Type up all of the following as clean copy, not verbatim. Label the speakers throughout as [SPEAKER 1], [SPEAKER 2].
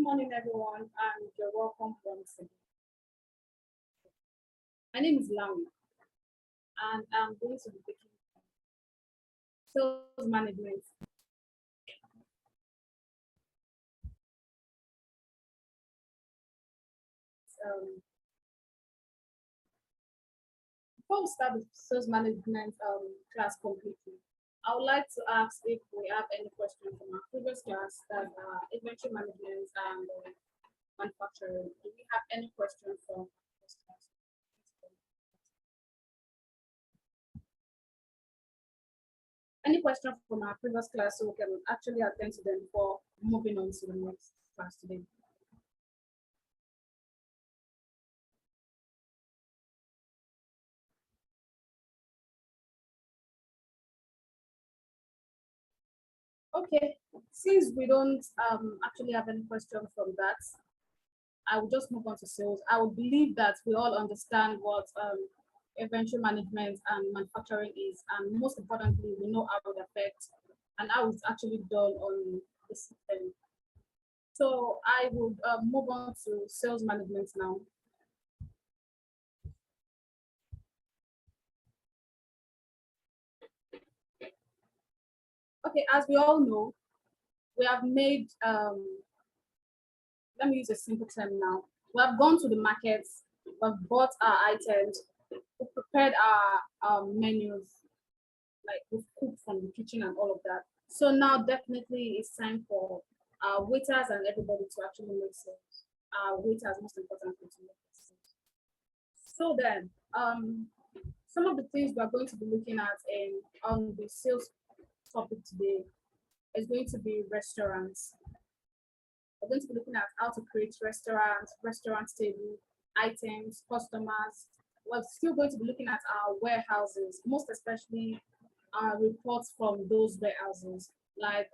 [SPEAKER 1] morning, everyone, and you're welcome once again. My name is Lawi, and I'm going to be taking sales management. Before we start the sales management class completely, I would like to ask if we have any questions from our previous class that inventory management and manufacturing. Do we have any questions from this class? Any questions from our previous class so we can actually attend to them before moving on to the next class today? Okay, since we don't actually have any questions from that, I will just move on to sales. I would believe that we all understand what inventory management and manufacturing is, and most importantly, we know how it affects and how it's actually done on the system. So I would move on to sales management now. Okay, as we all know, we have made, let me use a simple term now. We have gone to the markets, we've bought our items, we prepared our menus, like we've cooked from the kitchen and all of that. So now definitely it's time for our waiters and everybody to actually make sales. Our waiters, most importantly, to make sales. So then, some of the things we are going to be looking at in on the sales topic today is going to be restaurants. We're going to be looking at how to create restaurants, restaurant table, items, customers. We're still going to be looking at our warehouses, most especially reports from those warehouses, like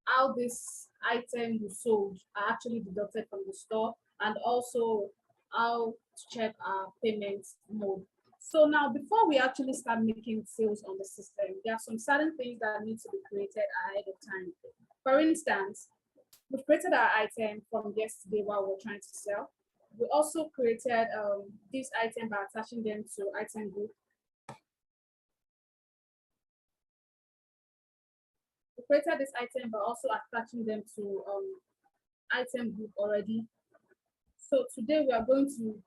[SPEAKER 1] how this item you sold are actually deducted from the store, and also how to check our payment mode. So now, before we actually start making sales on the system, there are some certain things that need to be created ahead of time. For instance, we've created our item from yesterday while we're trying to sell. We also created this item by attaching them to item group. We created this item by also attaching them to item group already. So today we are going to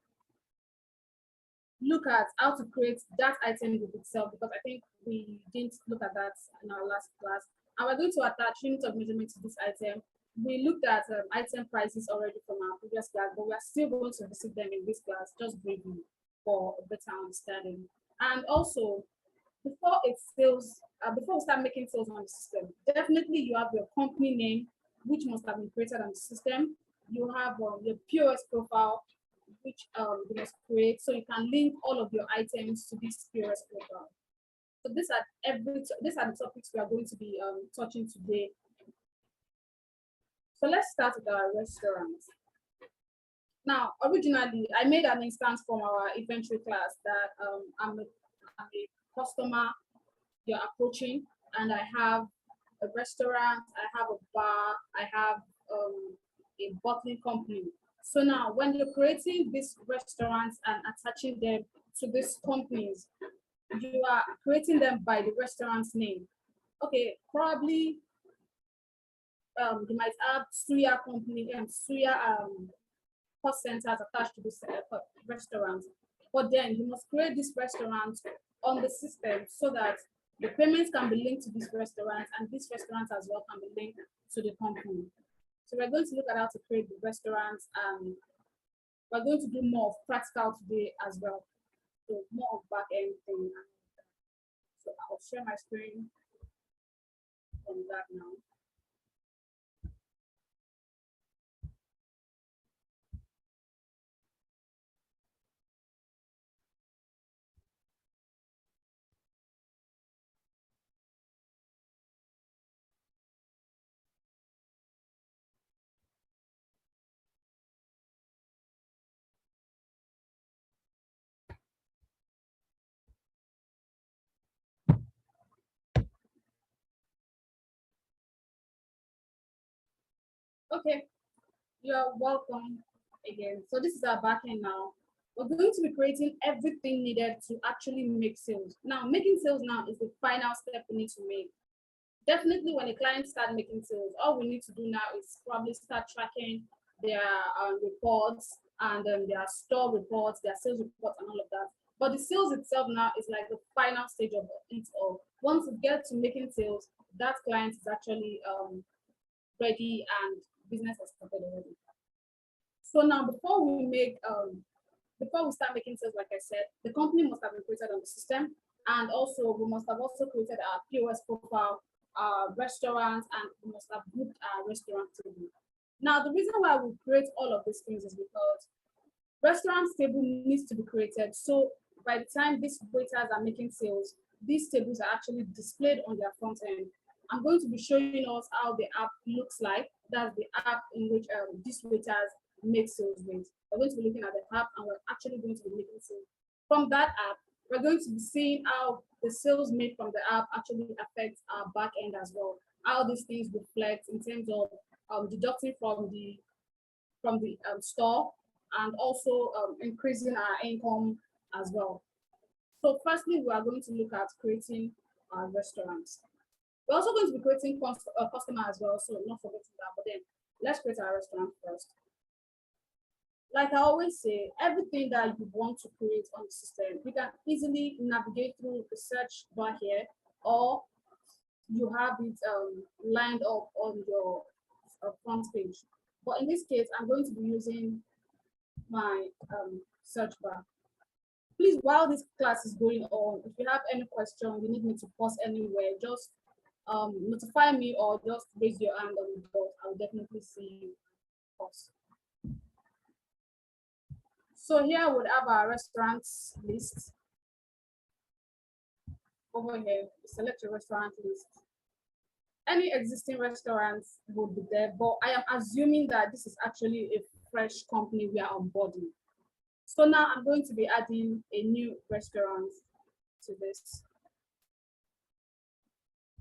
[SPEAKER 1] look at how to create that item group itself, because I think we didn't look at that in our last class. And we're going to attach unit of measurement to this item. We looked at item prices already from our previous class, but we are still going to visit them in this class just briefly for a better understanding. And also, before we start making sales on the system, definitely you have your company name, which must have been created on the system. You have your POS profile, which you must create, so you can link all of your items to this POS profile. So these are the topics we are going to be touching today. So let's start with our restaurants. Now, originally, I made an instance from our inventory class that I'm a customer you're approaching, and I have a restaurant, I have a bar, I have a bottling company. So now, when you're creating these restaurants and attaching them to these companies, you are creating them by the restaurant's name. Okay, probably you might have Suya company and Suya cost centers attached to this restaurant. But then you must create this restaurant on the system so that the payments can be linked to this restaurant, and this restaurant as well can be linked to the company. So we're going to look at how to create the restaurants, and we're going to do more of practical today as well. So more of back end thing. So I'll share my screen on that now. Okay, You're welcome again. So this is our backend now. We're going to be creating everything needed to actually make sales. Now, making sales now is the final step we need to make. Definitely when a client starts making sales, all we need to do now is probably start tracking their reports and their store reports, their sales reports and all of that. But the sales itself now is like the final stage of it all. Once we get to making sales, that client is actually ready and business has started already. So now before we start making sales, like I said, the company must have been created on the system, and also we must have also created our POS profile, restaurants, and we must have booked our restaurant table. Now, the reason why we create all of these things is because restaurant table needs to be created. So by the time these waiters are making sales, these tables are actually displayed on their front end. I'm going to be showing us how the app looks like. That's the app in which these waiters make sales with. We're going to be looking at the app and we're actually going to be making sales. From that app, we're going to be seeing how the sales made from the app actually affects our back end as well. How these things reflect in terms of deducting from the store and also increasing our income as well. So firstly, we are going to look at creating restaurants. We're also going to be creating customer as well, so not forgetting that, but then let's create our restaurant first. Like I always say, everything that you want to create on the system, you can easily navigate through the search bar here, or you have it lined up on your front page. But in this case, I'm going to be using my search bar. Please, while this class is going on, if you have any question, you need me to pause anywhere, just notify me or just raise your hand on the board. I'll definitely see you. Pause. So here we would have our restaurants list. Over here, select your restaurant list. Any existing restaurants will be there, but I am assuming that this is actually a fresh company we are onboarding. So now I'm going to be adding a new restaurant to this.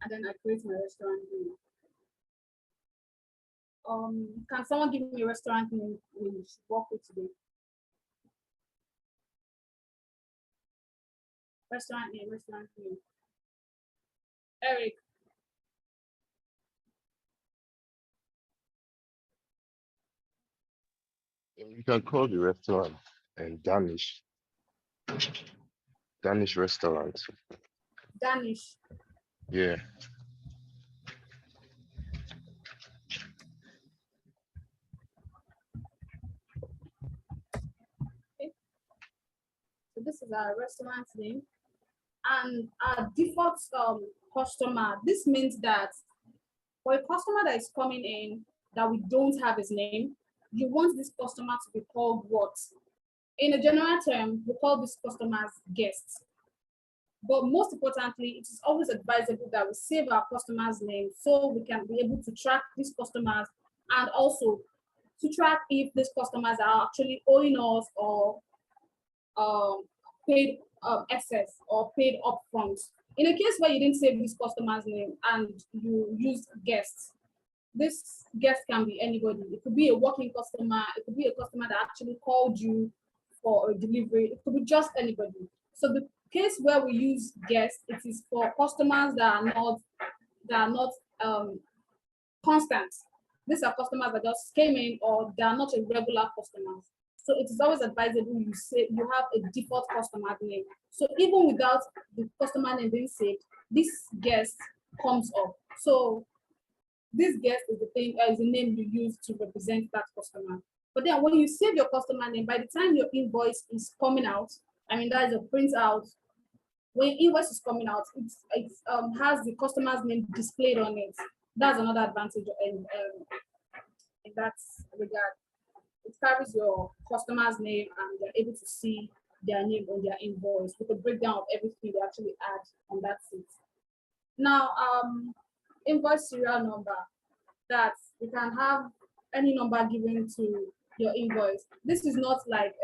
[SPEAKER 1] And then I create my restaurant name. Can someone give me a restaurant name we should work with today? Restaurant name. Eric.
[SPEAKER 2] You can call the restaurant and Danish restaurant.
[SPEAKER 1] Danish.
[SPEAKER 2] Yeah.
[SPEAKER 1] Okay. So this is our restaurant name. And our default customer, this means that for a customer that is coming in that we don't have his name, you want this customer to be called what? In a general term, we call this customers guests. But most importantly, it is always advisable that we save our customers' name so we can be able to track these customers and also to track if these customers are actually owing us or paid excess or paid upfront. In a case where you didn't save this customer's name and you use guests, this guest can be anybody. It could be a working customer, it could be a customer that actually called you for a delivery, it could be just anybody. So the case where we use guests, it is for customers that are not constant. These are customers that just came in or they are not a regular customers. So it is always advisable you have a default customer name. So even without the customer name being saved, this guest comes up. So this guest is the name you use to represent that customer. But then when you save your customer name, by the time your invoice is coming out, I mean that is a printout. When invoice is coming out, it has the customer's name displayed on it. That's another advantage in that regard. It carries your customer's name and they're able to see their name on their invoice with a breakdown of everything they actually add on that sheet. Now, invoice serial number, that you can have any number given to your invoice. This is not like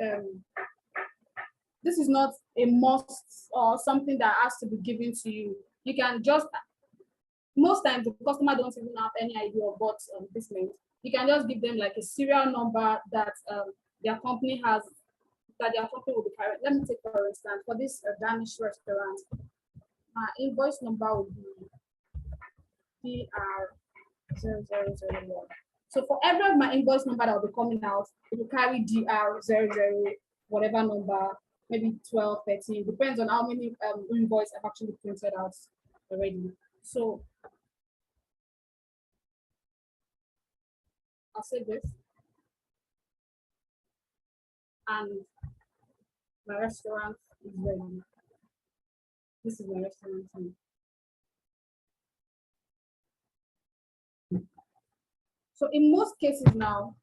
[SPEAKER 1] this is not a must or something that has to be given to you. You can just, most times the customer don't even have any idea of what this means. You can just give them like a serial number that their company has, that their company will be carrying. Let me take for instance, for this Danish restaurant, my invoice number will be DR0001. So for every of my invoice number that will be coming out, it will carry DR00 whatever number, maybe 12, 13, depends on how many invoice I've actually printed out already. So I'll say this, and my restaurant is ready. This is my restaurant name. So in most cases now,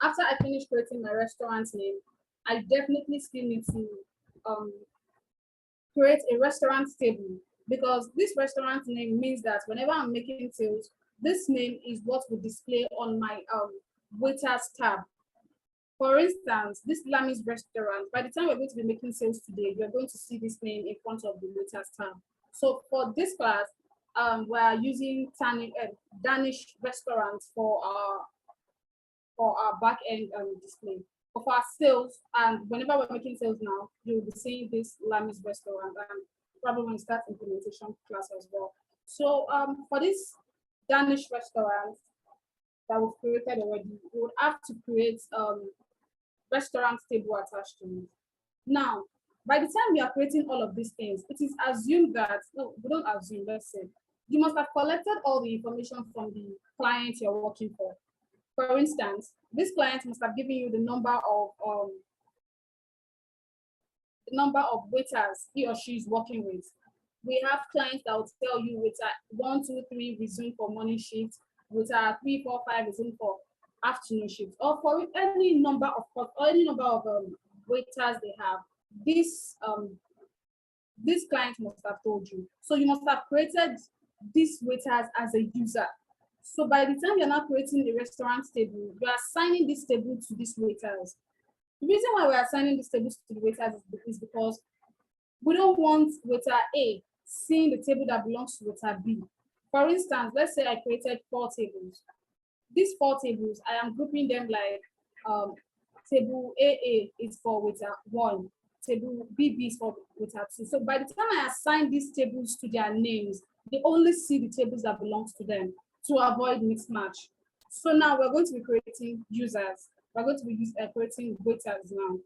[SPEAKER 1] after I finish creating my restaurant name, I definitely still need to um, create a restaurant table, because this restaurant name means that whenever I'm making sales, this name is what will display on my waiters tab. For instance, this Lami's restaurant, by the time we're going to be making sales today, you're going to see this name in front of the waiters tab. So for this class, we're using Danish restaurants for our back end display. But for our sales, and whenever we're making sales now, you'll be seeing this Lami's restaurant, and probably when you start implementation class as well. So for this Danish restaurant that we've created already, we would have to create restaurant table attached to it. Now, by the time we are creating all of these things, it is assumed that, no, we don't assume, let's say, you must have collected all the information from the client you're working for. For instance, this client must have given you the number of waiters he or she is working with. We have clients that will tell you waiter 1, 2, 3 resume for morning shift, waiter 3, 4, 5 resume for afternoon shift, or for any number of waiters they have. This client must have told you. So you must have created these waiters as a user. So by the time you're not creating a restaurant table, you are assigning this table to these waiters. The reason why we're assigning these tables to the waiters is because we don't want waiter A seeing the table that belongs to waiter B. For instance, let's say I created 4 tables. These 4 tables, I am grouping them like table AA is for waiter 1, table BB is for waiter 2. So by the time I assign these tables to their names, they only see the tables that belongs to them to avoid mismatch. So now we're going to be creating users. We're going to be creating waiters now.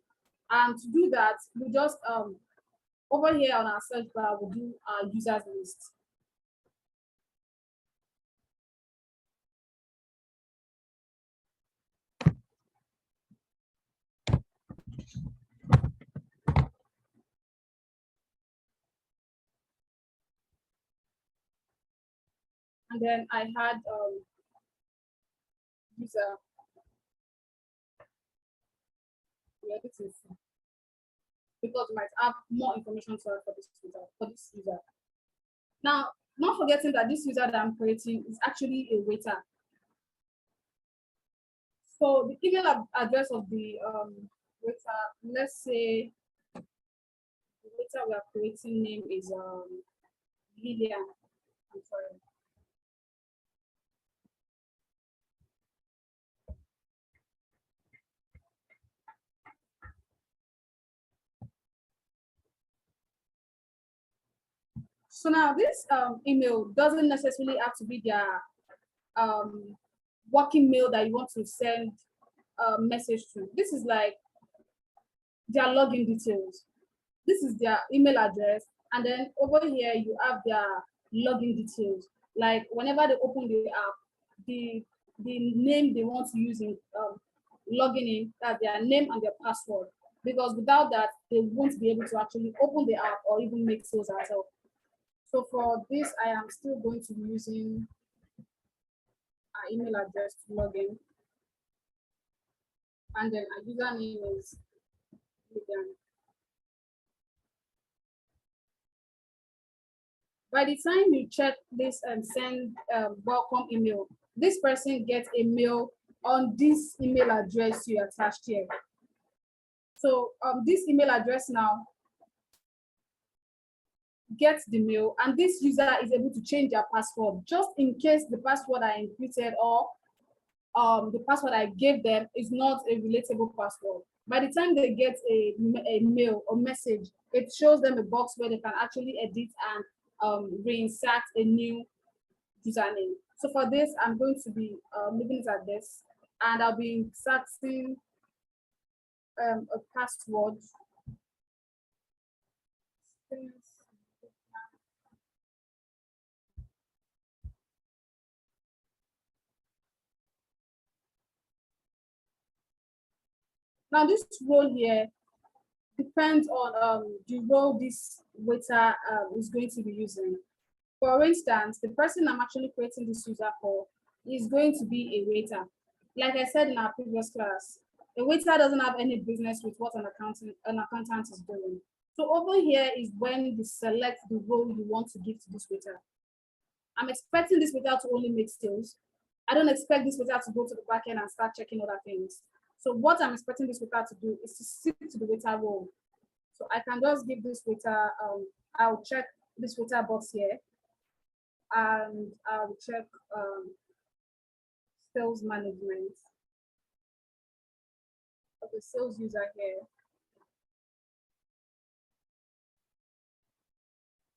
[SPEAKER 1] And to do that, we just over here on our search bar, we'll do our users list. And then I had user. Yeah, this is because you might have more information for this user. Now, not forgetting that this user that I'm creating is actually a waiter. So the email address of the waiter, let's say the waiter we are creating name is Lillian. I'm sorry. So now this email doesn't necessarily have to be their working mail that you want to send a message to. This is like their login details. This is their email address, and then over here you have their login details. Like whenever they open the app, the name they want to use in logging in, that's their name and their password. Because without that, they won't be able to actually open the app or even make sales at all. So for this, I am still going to be using our email address to log in. And then our username is Vivian. By the time you check this and send welcome email, this person gets a mail on this email address you attached here. So this email address now gets the mail, and this user is able to change their password just in case the password are encrypted or the password I gave them is not a relatable password. By the time they get a mail or message, it shows them a box where they can actually edit and reinsert a new username. So for this, I'm going to be leaving it at this, and I'll be inserting a password. Now this role here depends on the role this waiter is going to be using. For instance, the person I'm actually creating this user for is going to be a waiter. Like I said in our previous class, a waiter doesn't have any business with what an accountant is doing. So over here is when you select the role you want to give to this waiter. I'm expecting this waiter to only make sales. I don't expect this waiter to go to the back end and start checking other things. So what I'm expecting this waiter to do is to stick to the waiter role. So I can just give this waiter, I'll check this waiter box here, and I'll check sales management of the sales user here.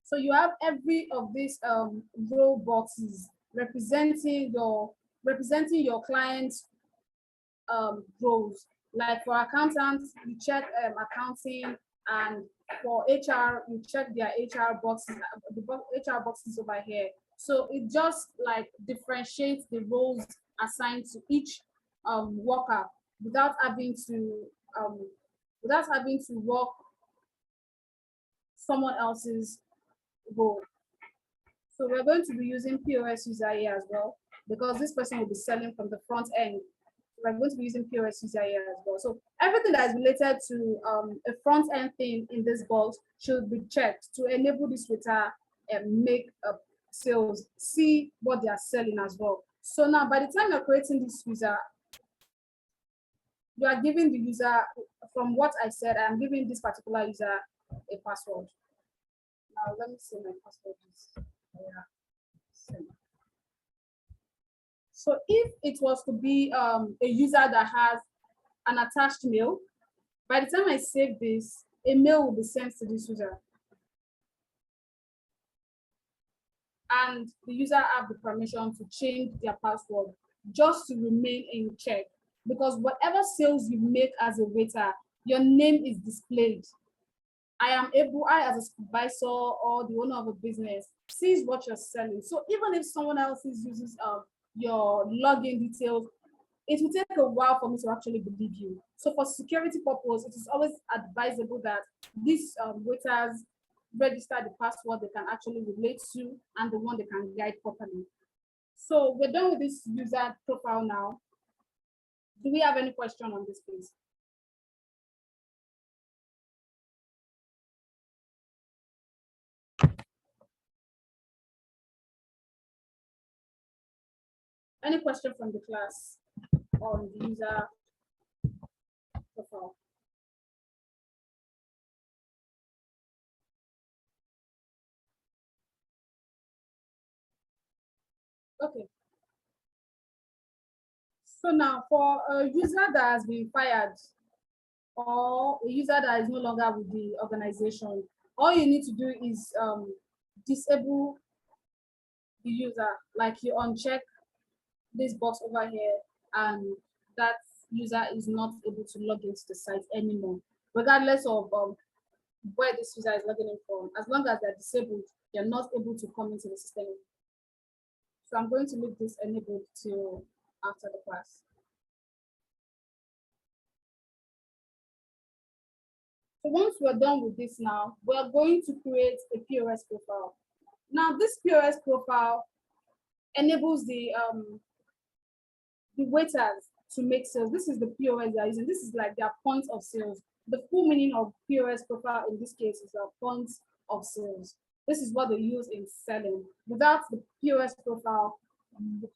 [SPEAKER 1] So you have every of these row boxes representing your client's roles. Like for accountants, you check accounting, and for HR, you check their HR boxes, the HR boxes over here. So it just like differentiates the roles assigned to each worker without having to work someone else's role. So we're going to be using POS user here as well, because this person will be selling from the front end. We're going to be using POS user here as well. So everything that is related to a front end thing in this box should be checked to enable this waiter make sales, see what they are selling as well. So now by the time you're creating this user, you are giving the user, from what I said, I'm giving this particular user a password. Now let me see my password is. Yeah. So if it was to be a user that has an attached mail, by the time I save this, a mail will be sent to this user. And the user have the permission to change their password just to remain in check. Because whatever sales you make as a waiter, your name is displayed. I as a supervisor or the owner of a business, sees what you're selling. So even if someone else uses your login details, it will take a while for me to actually believe you. So for security purpose, it is always advisable that these waiters register the password they can actually relate to and the one they can guide properly. So we're done with this user profile now. Do we have any question on this, please? Any question from the class on the user profile? Okay. So now for a user that has been fired or a user that is no longer with the organization, all you need to do is disable the user, like you uncheck this box over here, and that user is not able to log into the site anymore, regardless of where this user is logging in from. As long as they're disabled, they're not able to come into the system. So I'm going to leave this enabled till after the class. So once we're done with this now, we're going to create a POS profile. Now this POS profile enables the waiters to make sales. This is the POS they're using. This is like their point of sales. The full meaning of POS profile in this case is a point of sales. This is what they use in selling. Without the POS profile,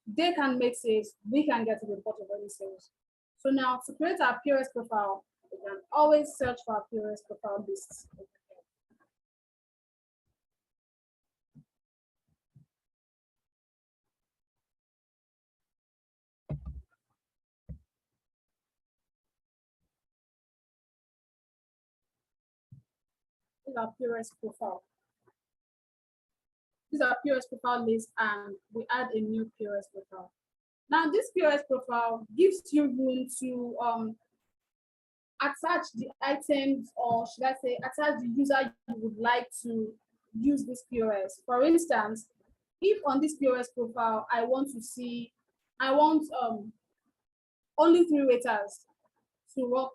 [SPEAKER 1] they can make sales, we can get a report of any sales. So now to create our POS profile, we can always search for our POS profile lists. is our POS profile. This is our POS profile list, and we add a new POS profile. Now, this POS profile gives you room to attach the items, or should I say, attach the user you would like to use this POS. For instance, if on this POS profile, I want only 3 waiters to work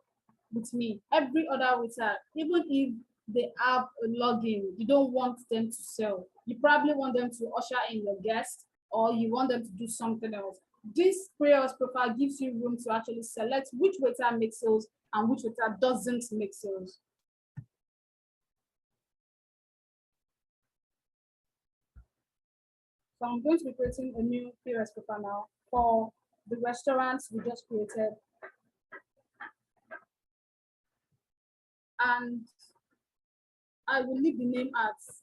[SPEAKER 1] with me. Every other waiter, even if they have a login, you don't want them to sell. You probably want them to usher in your guests, or you want them to do something else. This POS profile gives you room to actually select which waiter makes sales and which waiter doesn't make sales. So I'm going to be creating a new POS profile now for the restaurants we just created. And I will leave the name as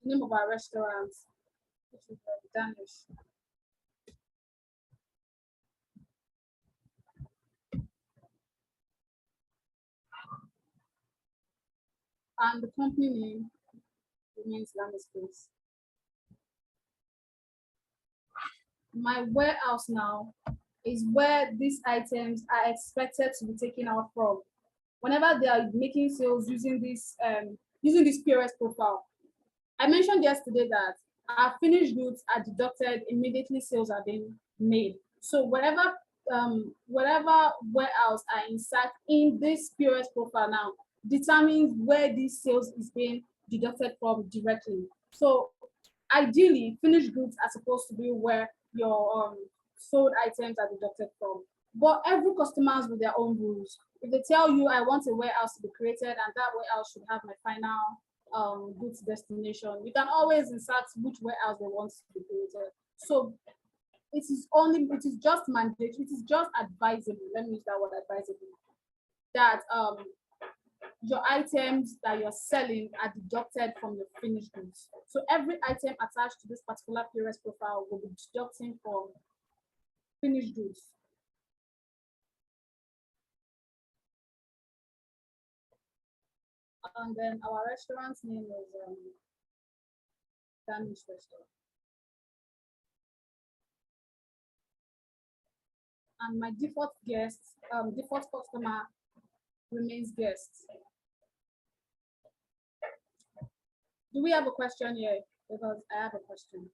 [SPEAKER 1] the name of our restaurant, which is Danish. And the company name remains Danish Place. My warehouse now is where these items are expected to be taken out from. Whenever they are making sales using this POS profile. I mentioned yesterday that our finished goods are deducted immediately sales are being made. So whatever warehouse I insert in this POS profile now determines where this sales is being deducted from directly. So ideally, finished goods are supposed to be where your sold items are deducted from. But every customer has with their own rules. If they tell you I want a warehouse to be created and that warehouse should have my final goods destination, you can always insert which warehouse they want to be created. So it is just mandatory, it is just advisable. Let me use that word, advisable, that your items that you're selling are deducted from the finished goods. So every item attached to this particular POS profile will be deducting from finished goods. And then our restaurant's name is Danish Restaurant. And my default customer remains guests. Do we have a question here? Because I have a question.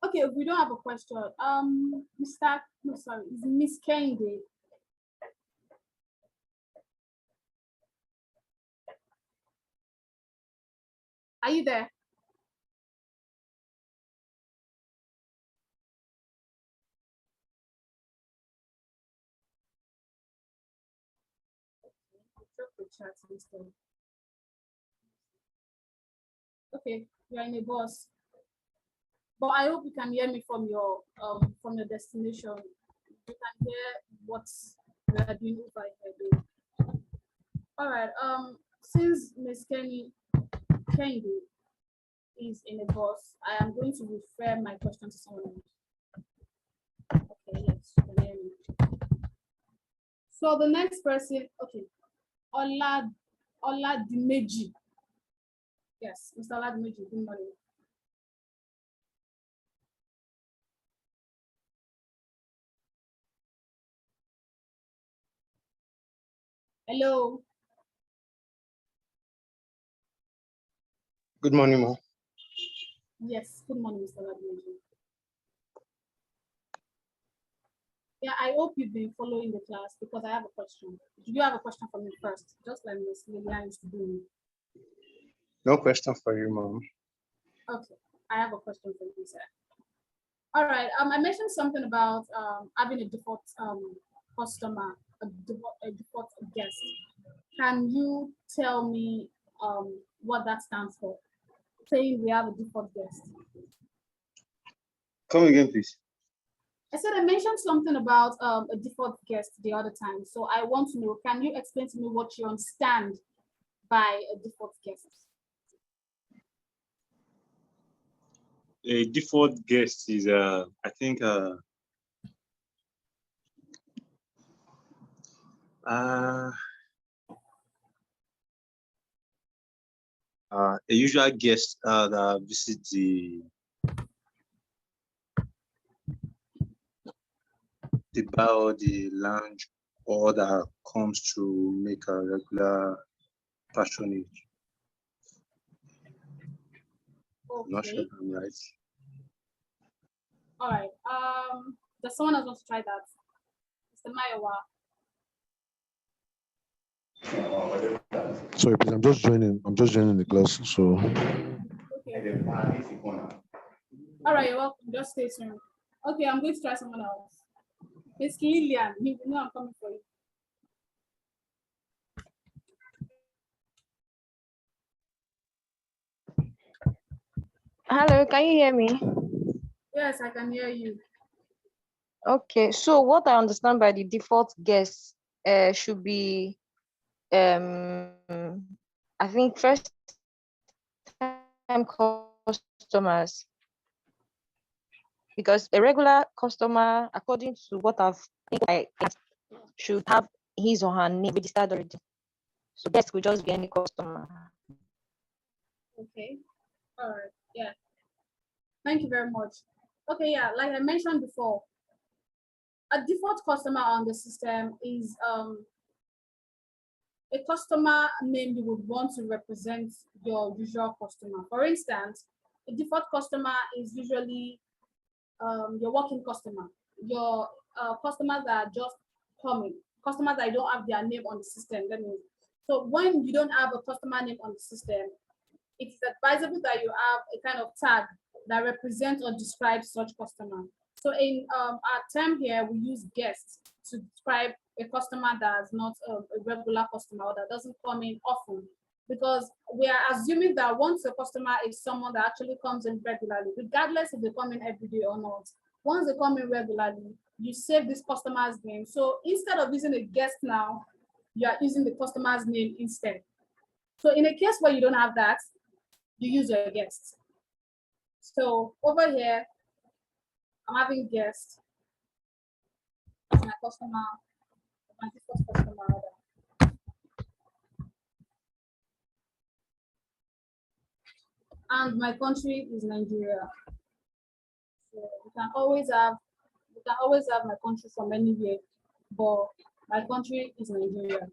[SPEAKER 1] Okay, if we don't have a question, is Miss Kendi. Are you there? Drop the chat instead. Okay, you're in a bus. But I hope you can hear me from your destination. You can hear what we are doing over here. All right. Since Miss Kendi is in a bus, I am going to refer my question to someone else. Okay, yes, you can hear me. So the next person, okay, Ola Dimeji. Yes, Mr. Ola Dimeji, good morning. Hello.
[SPEAKER 3] Good morning, ma'am.
[SPEAKER 1] Yes, good morning, Mr. Ola Dimeji. Yeah, I hope you've been following the class because I have a question. Do you have a question for me first? Just like Miss Lilian used to do.
[SPEAKER 3] No question for you, ma'am.
[SPEAKER 1] Okay, I have a question for you, sir. All right. I mentioned something about having a default customer, a default guest. Can you tell me what that stands for? Saying we have a default guest.
[SPEAKER 3] Come again, please.
[SPEAKER 1] I said I mentioned something about a default guest the other time. So I want to know, can you explain to me what you understand by a default guest?
[SPEAKER 3] A default guest is I think a usual guest that visits the bar or the lounge, or that comes to make a regular patronage. I'm not sure
[SPEAKER 1] Okay.
[SPEAKER 3] if I'm right.
[SPEAKER 1] All right. Does someone else want to try that? Mr. Mayowa.
[SPEAKER 4] Sorry, please. I'm just joining. I'm just joining the class. So
[SPEAKER 1] Okay. All right, you're welcome. Just stay tuned. Okay, I'm going to try someone else. Miss Lillian, you know I'm coming for you.
[SPEAKER 5] Hello, can you hear me?
[SPEAKER 1] Yes, I can hear you.
[SPEAKER 5] Okay, so what I understand by the default guest should be, I think, first time customers, because a regular customer, according to what I should have his or her name registered already. So guest could just be any customer.
[SPEAKER 1] Okay. All right. Yeah. Thank you very much. Okay, yeah, like I mentioned before, a default customer on the system is a customer name you would want to represent your usual customer. For instance, a default customer is usually your working customer, your customers that are just coming, customers that don't have their name on the system. That means, so when you don't have a customer name on the system, it is advisable that you have a kind of tag that represents or describes such customer. So in our term here, we use guests to describe a customer that is not a regular customer or that doesn't come in often, because we are assuming that once a customer is someone that actually comes in regularly, regardless if they come in every day or not. Once they come in regularly, you save this customer's name. So instead of using a guest now, you are using the customer's name instead. So in a case where you don't have that, you use your guests. So over here, I'm having guests as my customer, my default customer order. And my country is Nigeria. So we can always have my country from anywhere, but my country is Nigeria.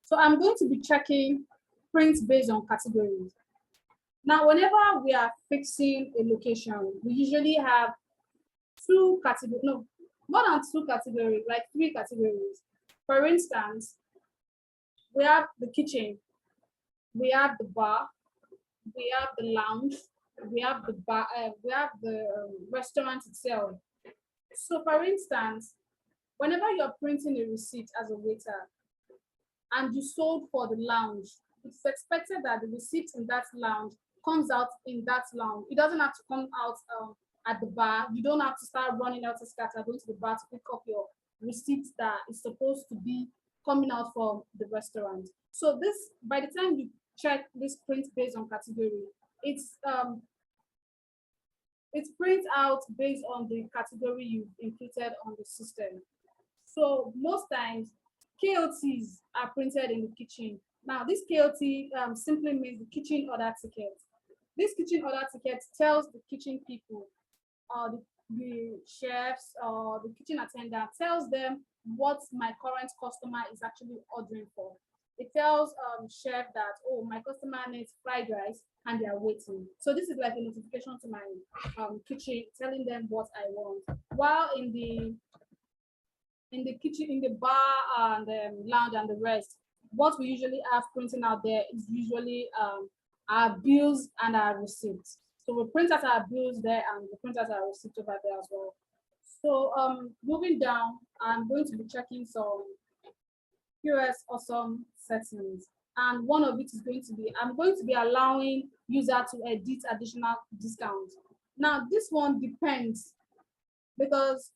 [SPEAKER 1] So I'm going to be checking prints based on categories. Now, whenever we are fixing a location, we usually have two categories, no, more than two categories, like three categories. For instance, we have the kitchen, we have the bar, we have the lounge, we have the restaurant itself. So, for instance, whenever you're printing a receipt as a waiter and you sold for the lounge, it's expected that the receipt in that lounge comes out in that lounge. It doesn't have to come out at the bar. You don't have to start running out to scatter, going to the bar to pick up your receipt that is supposed to be coming out from the restaurant. So this, by the time you check this print based on category, it's print out based on the category you've included on the system. So most times, KOTs are printed in the kitchen. Now, this KOT simply means the kitchen order ticket. This kitchen order ticket tells the kitchen people, or the chefs, or the kitchen attendant, tells them what my current customer is actually ordering for. It tells chef that, oh, my customer needs fried rice and they are waiting. So this is like a notification to my kitchen telling them what I want. While in the kitchen, in the bar and lounge and the rest, what we usually have printing out there is usually our bills and our receipts. So we print out our bills there and we print out our receipts over there as well. So moving down, I'm going to be checking some QS awesome settings. And one of it is going to be, I'm going to be allowing user to edit additional discounts. Now, this one depends, because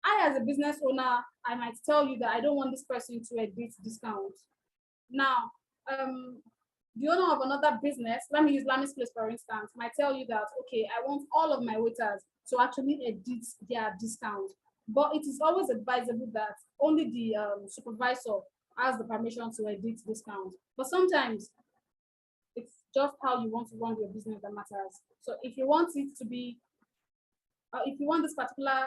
[SPEAKER 1] I, as a business owner, I might tell you that I don't want this person to edit discounts. Now, the owner of another business, let me use Lami's Place for instance, might tell you that, okay, I want all of my waiters to actually edit their discount. But it is always advisable that only the supervisor has the permission to edit discount. But sometimes it's just how you want to run your business that matters. So if you want it to be, if you want this particular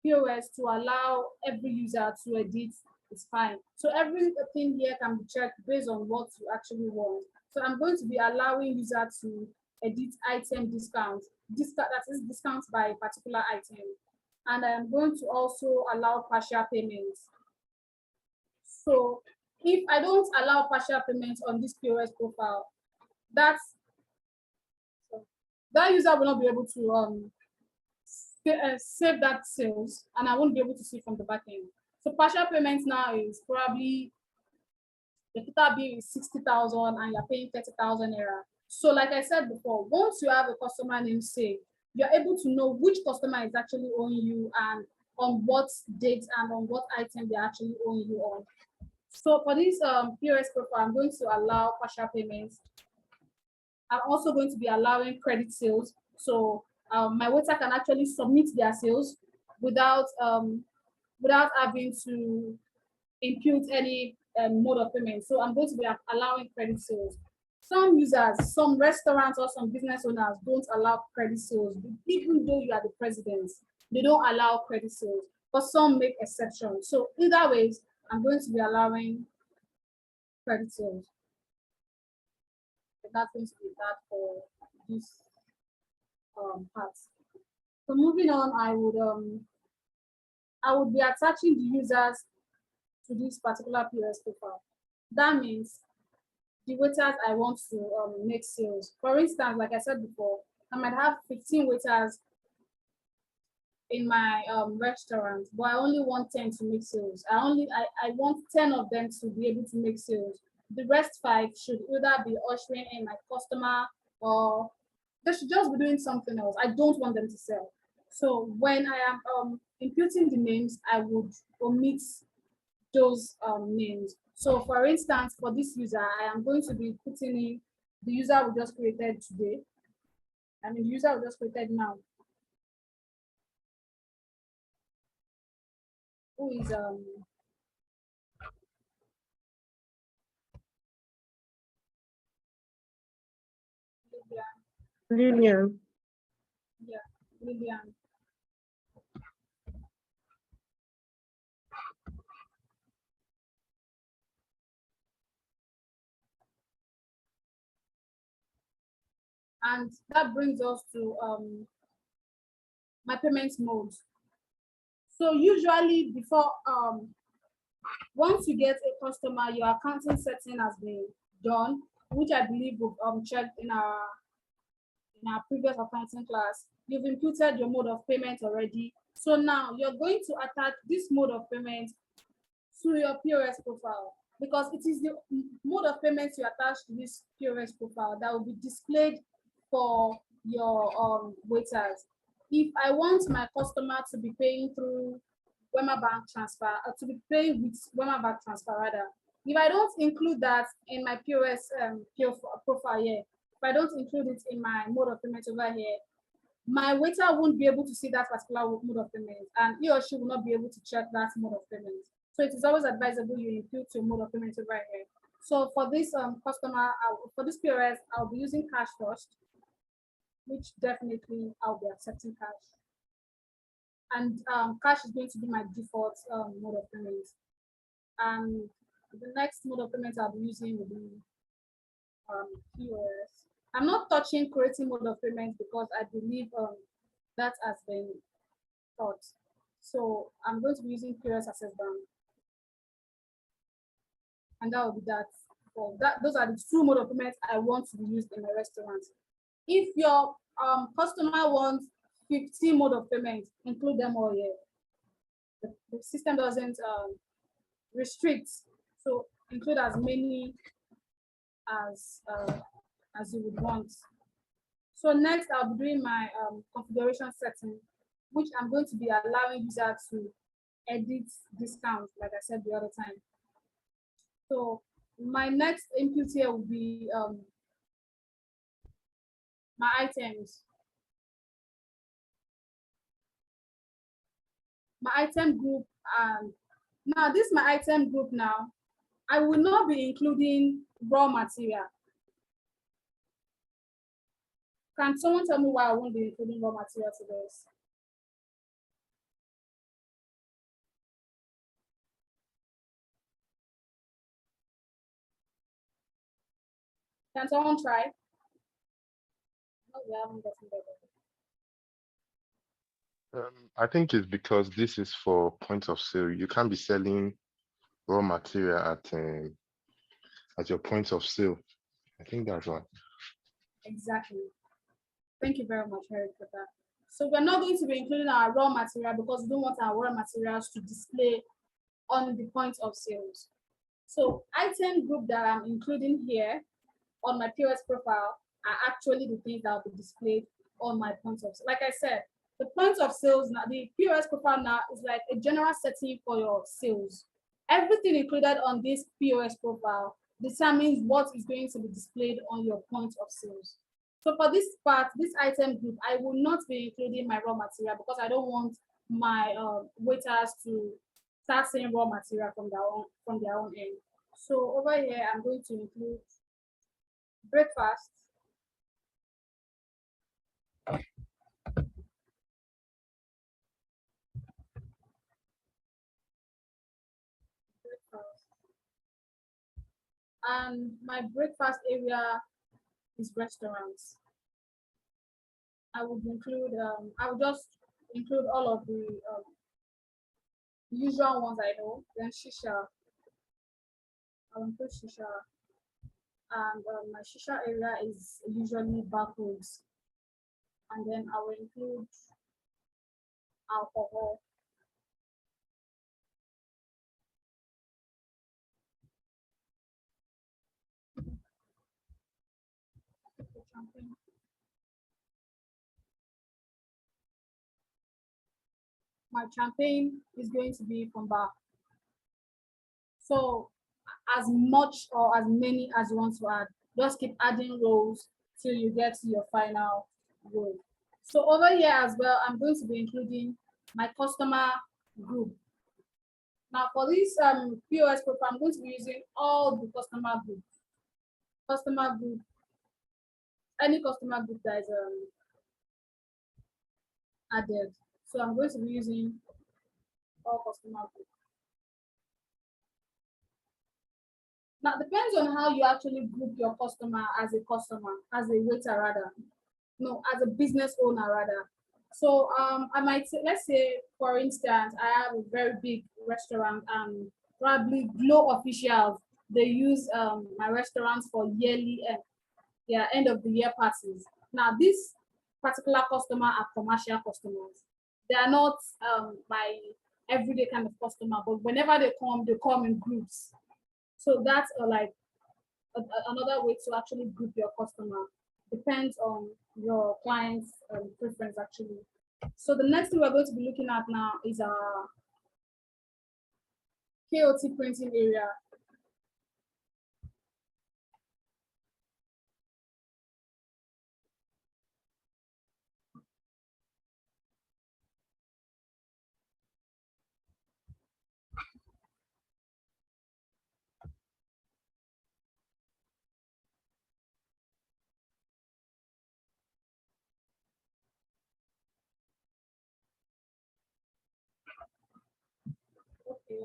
[SPEAKER 1] POS to allow every user to edit, it's fine. So everything here can be checked based on what you actually want. So I'm going to be allowing user to edit item discounts, that is discounts by a particular item. And I'm going to also allow partial payments. So if I don't allow partial payments on this POS profile, that user will not be able to save that sales, and I won't be able to see from the back end. So partial payments now is probably the total bill is 60,000 and you're paying 30,000 naira. So like I said before, once you have a customer name saved, you're able to know which customer is actually owing you and on what date and on what item they're actually owing you on. So for this POS profile, I'm going to allow partial payments. I'm also going to be allowing credit sales. So my waiter can actually submit their sales without having to impute any mode of payment. So I'm going to be allowing credit sales. Some users, some restaurants or some business owners don't allow credit sales, even though you are the president. They don't allow credit sales, but some make exceptions. So either ways, I'm going to be allowing credit sales. So that's going to be that for this part. So moving on, I would be attaching the users to this particular POS profile. That means the waiters I want to make sales. For instance, like I said before, I might have 15 waiters in my restaurant, but I only want 10 to make sales. I want 10 of them to be able to make sales. The rest 5 should either be ushering in my customer or they should just be doing something else. I don't want them to sell. So when I am imputing the names, I would omit those names. So for instance, for this user, I am going to be putting in the user we just created today. I mean, the user we just created now. Who is
[SPEAKER 6] Lillian.
[SPEAKER 1] yeah, Lillian. And that brings us to my payment mode. So usually before once you get a customer, your accounting setting has been done, which I believe we've checked in our previous accounting class. You've imputed your mode of payment already. So now you're going to attach this mode of payment to your POS profile, because it is the mode of payment you attach to this POS profile that will be displayed for your waiters. If I want my customer to be paying through Wema Bank transfer, to be paying with Wema Bank transfer rather, if I don't include that in my POS profile here, if I don't include it in my mode of payment over here, my waiter won't be able to see that particular mode of payment, and he or she will not be able to check that mode of payment. So it is always advisable you include your mode of payment over here. So for this customer, for this POS, I'll be using cash first, which definitely I'll be accepting cash. And cash is going to be my default mode of payment. And the next mode of payment I'll be using will be POS. I'm not touching creating mode of payment because I believe that has been taught. So I'm going to be using POS Access Bank. And that will be that. So those are the 2 mode of payments I want to be used in my restaurant. If your customer wants 15 mode of payments, include them all here. The system doesn't restrict, so include as many as you would want. So next, I'll be doing my configuration setting, which I'm going to be allowing users to edit discounts, like I said the other time. So My next input here will be my items. My item group, and now this my item group now, I will not be including raw material. Can someone tell me why I won't be including raw material to this? Can someone try? No, we haven't gotten there.
[SPEAKER 2] I think it's because this is for point of sale. You can't be selling raw material at your point of sale. I think that's why.
[SPEAKER 1] Exactly. Thank you very much, Eric, for that. So we're not going to be including our raw material because we don't want our raw materials to display on the point of sales. So item group that I'm including here on my POS profile are actually the things that will be displayed on my point of sale. Like I said, the point of sales now, the POS profile now is like a general setting for your sales. Everything included on this POS profile determines what is going to be displayed on your point of sales. So for this part, this item group, I will not be including my raw material because I don't want my waiters to start seeing raw material from their own end. So over here, I'm going to include breakfast, breakfast, and my breakfast area is restaurants. I would just include all of the usual ones I know. Then shisha, I'll include shisha, and my shisha area is usually barcodes. And then I will include alcohol. Champagne. My champagne is going to be from bar. So as much or as many as you want to add, just keep adding rows till you get to your final row. So over here as well, I'm going to be including my customer group. Now for this POS program, I'm going to be using all the customer group, any customer group that is added. So I'm going to be using all customer group. Now it depends on how you actually group your customer, as a waiter rather. No, as a business owner rather. So I might say, let's say for instance, I have a very big restaurant and probably Glow officials, they use my restaurants for yearly their end of the year parties. Now this particular customer are commercial customers. They are not my everyday kind of customer, but whenever they come in groups. So that's like another way to actually group your customer. Depends on your client's preference actually. So the next thing we're going to be looking at now is our KOT printing area. Okay.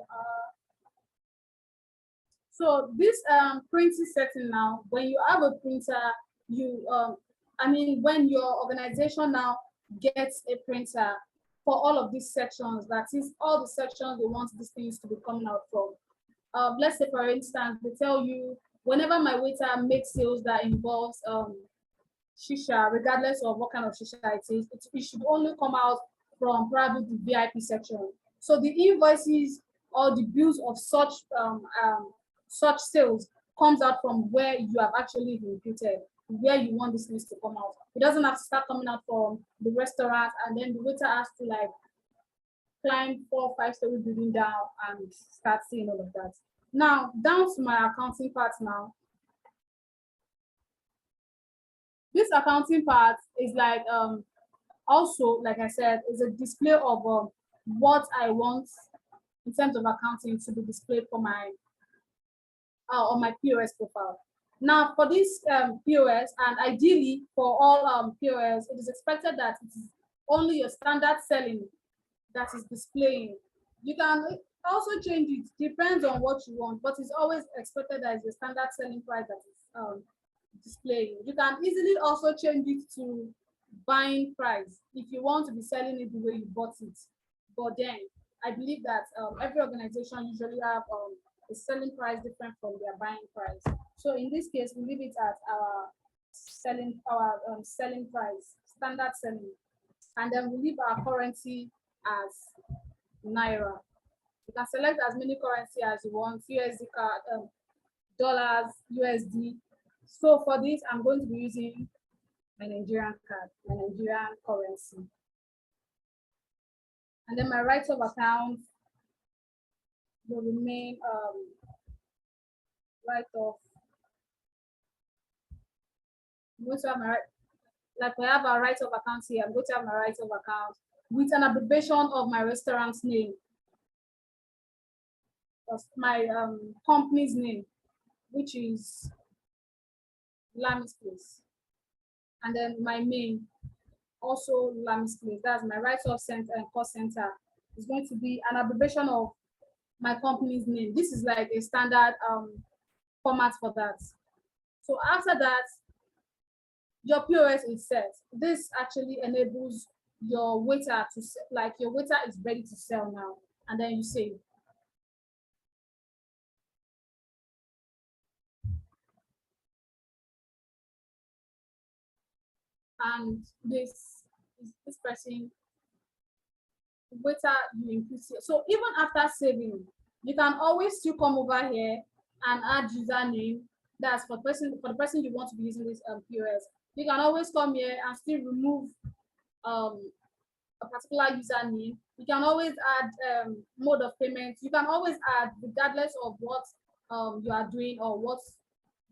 [SPEAKER 1] So this printing setting now, when you have a printer, you I mean when your organization now gets a printer for all of these sections, that is all the sections they want these things to be coming out from. Let's say for instance, they tell you whenever my waiter makes sales that involves shisha, regardless of what kind of shisha it is, it should only come out from probably the VIP section. So the invoices or the bills of such sales comes out from where you have actually imputed, where you want these things to come out. It doesn't have to start coming out from the restaurant and then the waiter has to like climb 4 or 5 story building down and start seeing all of that. Now, down to my accounting part now. This accounting part is like also, like I said, is a display of what I want in terms of accounting to be displayed for my on my POS profile. Now, for this POS, and ideally for all POS, it is expected that it is only your standard selling that is displaying. You can also change it, depends on what you want, but it's always expected that it's the standard selling price that is displaying. You can easily also change it to buying price if you want to be selling it the way you bought it. But then I believe that every organization usually have a selling price different from their buying price. So in this case, we leave it at our selling price, standard selling, and then we leave our currency as naira. You can select as many currency as you want, USD card, dollars, USD. So for this, I'm going to be using my Nigerian card, my Nigerian currency. And then my rights of account will remain right of. I'm going to have my right, like we have our rights of account here. I'm going to have my rights of account with an abbreviation of my restaurant's name, of my company's name, which is Lami's Place. And then my main, also Lami's Place. That's my rights of center and cost center. Is going to be an abbreviation of my company's name. This is like a standard format for that. So after that, your POS is set. This actually enables your waiter to, like your waiter is ready to sell now, and then you save. And this person, waiter, you input here. So even after saving, you can always still come over here and add username. That's for the person you want to be using this POS. You can always come here and still remove a particular username. You can always add mode of payment. You can always add regardless of what you are doing or what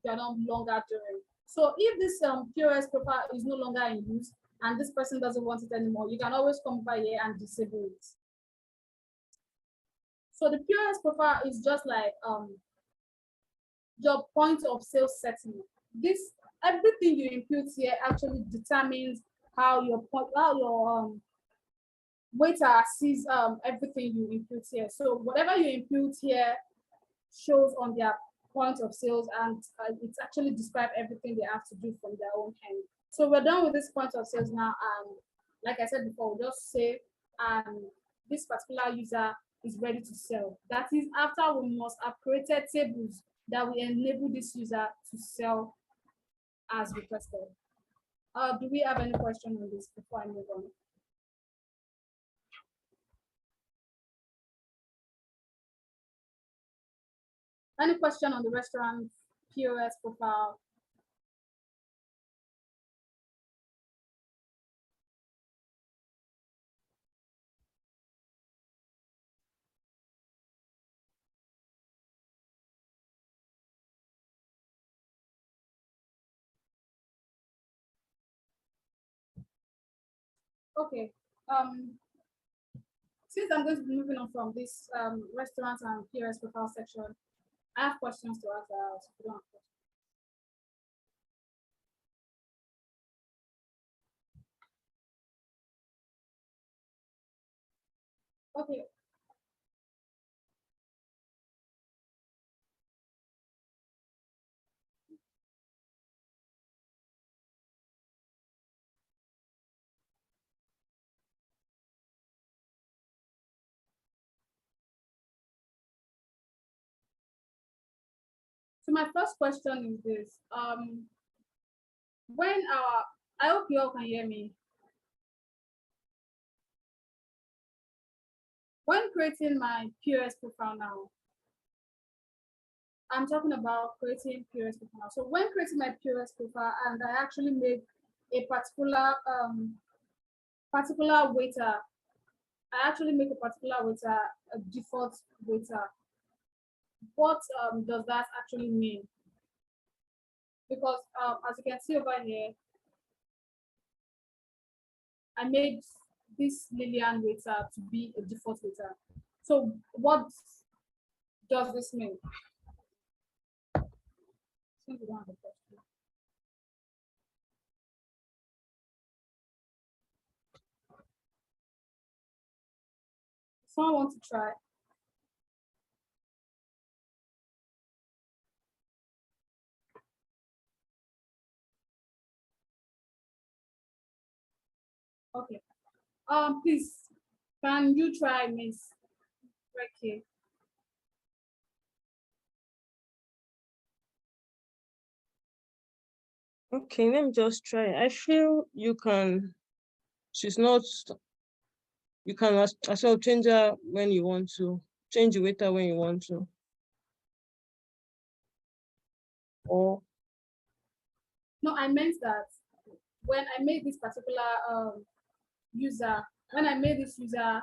[SPEAKER 1] you are no longer doing. So if this POS profile is no longer in use and this person doesn't want it anymore, you can always come by here and disable it. So the POS profile is just like your point of sale setting. This everything you input here actually determines how your waiter sees everything you input here. So whatever you input here shows on their point of sales, and it's actually describe everything they have to do from their own hand. So we're done with this point of sales now, and like I said before, we'll just say this particular user is ready to sell. That is after we must have created tables that will enable this user to sell as requested. Do we have any question on this before I move on? Any question on the restaurant POS profile? Okay. Since I'm going to be moving on from this restaurant and POS profile section, I have questions to ask. If you don't have questions. Okay. So my first question is this: when I hope you all can hear me. When creating my POS profile now, I'm talking about creating POS profile. So when creating my POS profile, and I actually make a particular waiter, I actually make a particular waiter a default waiter. what does that actually mean? Because as you can see over here, I made this Lillian waiter to be a default waiter. So what does this mean? Since we don't have a question. Someone wants to try? Okay. Please, can you try, Miss Reke?
[SPEAKER 6] Okay, let me just try. I feel she's not, you can as well change her when you want to, change the waiter when you want to. Or
[SPEAKER 1] No, I meant that when I made this particular user, when I made this user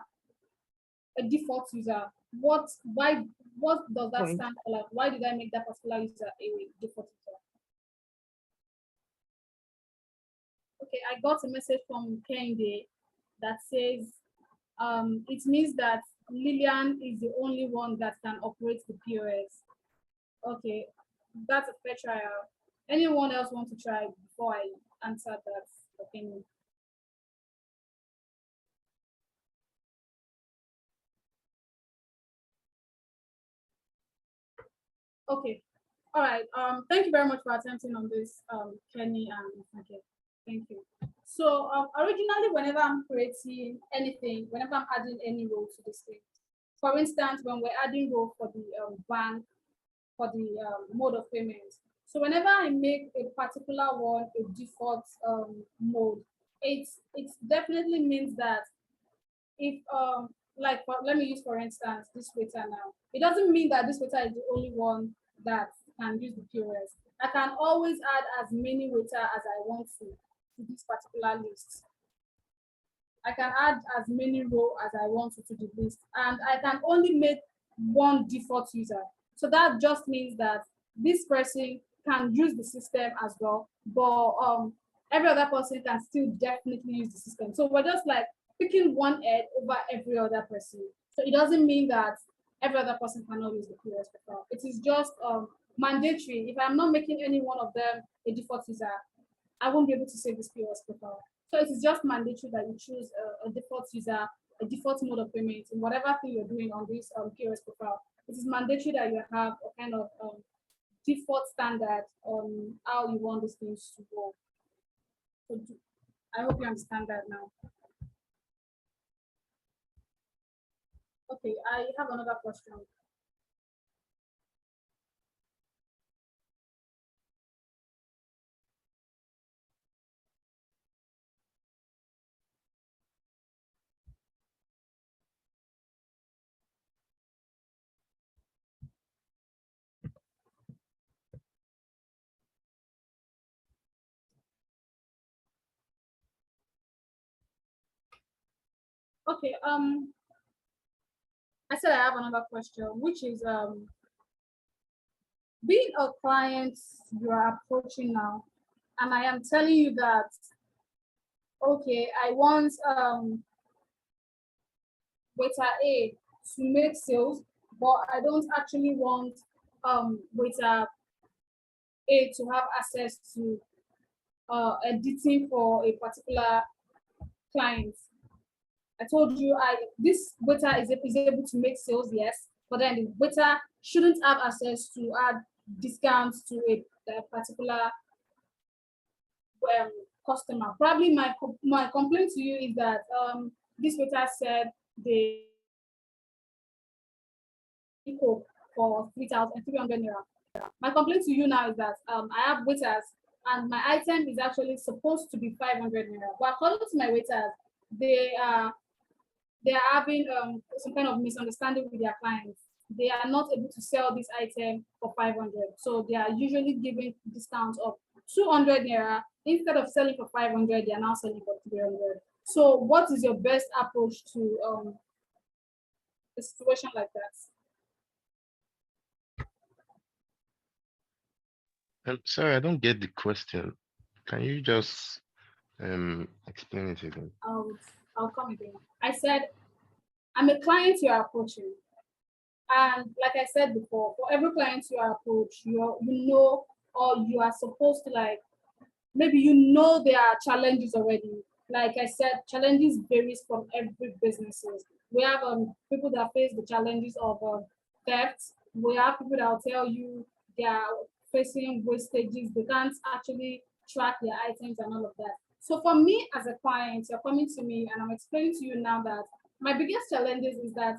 [SPEAKER 1] a default user, what does that
[SPEAKER 6] point.
[SPEAKER 1] stand for? Like, why did I make that particular user a default user? Okay, I got a message from Kende that says it means that Lillian is the only one that can operate the POS. Okay, that's a fair trial. Anyone else want to try before I answer that opinion? Okay, all right. Thank you very much for attempting on this, Kenny and okay, thank you. So originally, whenever I'm creating anything, whenever I'm adding any role to this thing, for instance, when we're adding role for the bank, for the mode of payment. So whenever I make a particular one a default mode, it definitely means that if like let me use for instance this waiter now. It doesn't mean that this waiter is the only one that can use the POS. I can always add as many waiter as I want to this particular list. I can add as many row as I want to the list, and I can only make one default user. So that just means that this person can use the system as well, but every other person can still definitely use the system. So we're just like picking one head over every other person. So it doesn't mean that every other person cannot use the POS profile. It is just mandatory. If I'm not making any one of them a default user, I won't be able to save this POS profile. So it is just mandatory that you choose a default user, a default mode of payment in whatever thing you're doing on this POS profile. It is mandatory that you have a kind of default standard on how you want these things to go. So I hope you understand that now. Okay, I have another question. Okay, I said I have another question, which is being a client you are approaching now, and I am telling you that okay, I want waiter A to make sales, but I don't actually want waiter A to have access to editing for a particular client. I told you this waiter is able to make sales, yes, but then the waiter shouldn't have access to add discounts to a particular customer. Probably my complaint to you is that this waiter said they Coke for 3,300 naira. My complaint to you now is that I have waiters and my item is actually supposed to be 500 naira. But according to my waiters, they are having some kind of misunderstanding with their clients. They are not able to sell this item for 500. So they are usually giving discounts of 200 naira. Instead of selling for 500, they are now selling for 300. So what is your best approach to a situation like that?
[SPEAKER 2] I'm sorry, I don't get the question. Can you just explain it again?
[SPEAKER 1] I'll come again. I said, I'm a client you are approaching. And like I said before, for every client you are approach, you know, or you are supposed to like, maybe you know there are challenges already. Like I said, challenges varies from every businesses. We have people that face the challenges of theft. We have people that will tell you they are facing wastages. They can't actually track their items and all of that. So for me as a client, you're coming to me and I'm explaining to you now that my biggest challenges is that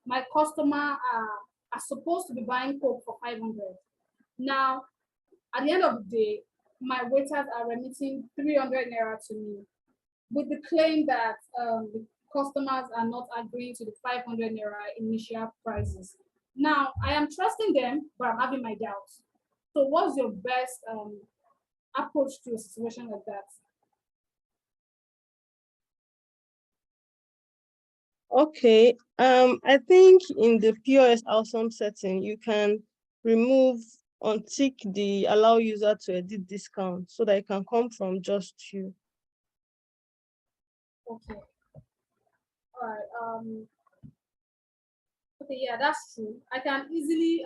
[SPEAKER 1] my customer are supposed to be buying Coke for 500. Now, at the end of the day, my waiters are remitting 300 naira to me with the claim that the customers are not agreeing to the 500 naira initial prices. Now, I am trusting them, but I'm having my doubts. So, what's your best approach to a situation like that?
[SPEAKER 6] Okay. I think in the POS awesome setting, you can remove untick the allow user to edit discount so that it can come from just you.
[SPEAKER 1] Okay. All right. Okay, yeah, that's true. I can easily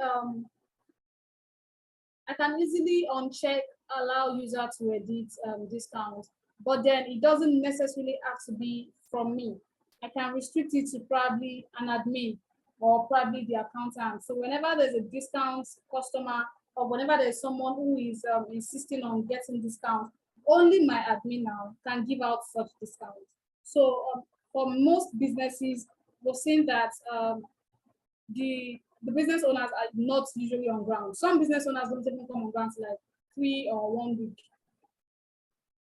[SPEAKER 1] uncheck allow user to edit discounts, but then it doesn't necessarily have to be from me. I can restrict it to probably an admin or probably the accountant. So whenever there's a discount customer or whenever there's someone who is insisting on getting discount, only my admin now can give out such discounts. So for most businesses, we've seen that the business owners are not usually on ground. Some business owners don't even come on ground like 3 or 1 week,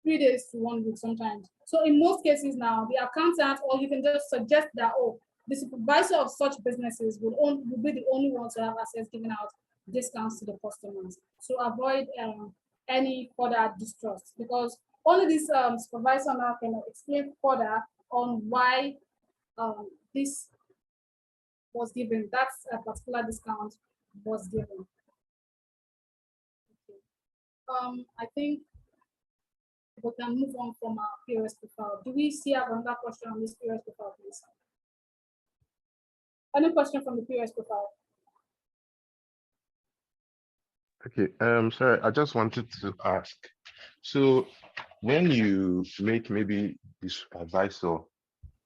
[SPEAKER 1] 3 days to 1 week sometimes. So in most cases now, the accountant or you can just suggest that, oh, the supervisor of such businesses will be the only one to have access giving out discounts to the customers. So avoid any further distrust because only this supervisor now can explain further on why this was given, that particular discount was given. Okay. I think we can move on from our POS profile. Do we see another question on this POS profile, please? Any question from the POS profile?
[SPEAKER 2] Okay, sorry, I just wanted to ask. So when you make maybe the supervisor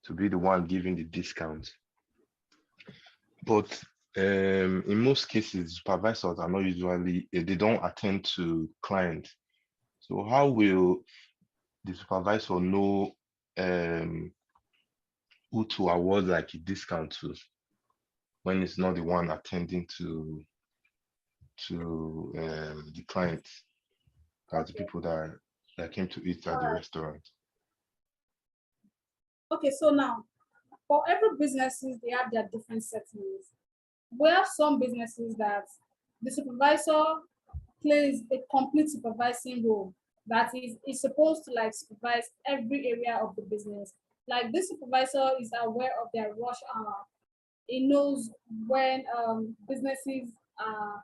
[SPEAKER 2] to be the one giving the discount, but in most cases, supervisors are not usually, they don't attend to clients. So how will the supervisor know who to award like a discount to when it's not the one attending to the clients, or the people that came to eat at the restaurant?
[SPEAKER 1] Okay, so now for every businesses, they have their different settings. We have some businesses that the supervisor plays a complete supervising role that is supposed to like supervise every area of the business. Like this supervisor is aware of their rush hour. He knows when businesses are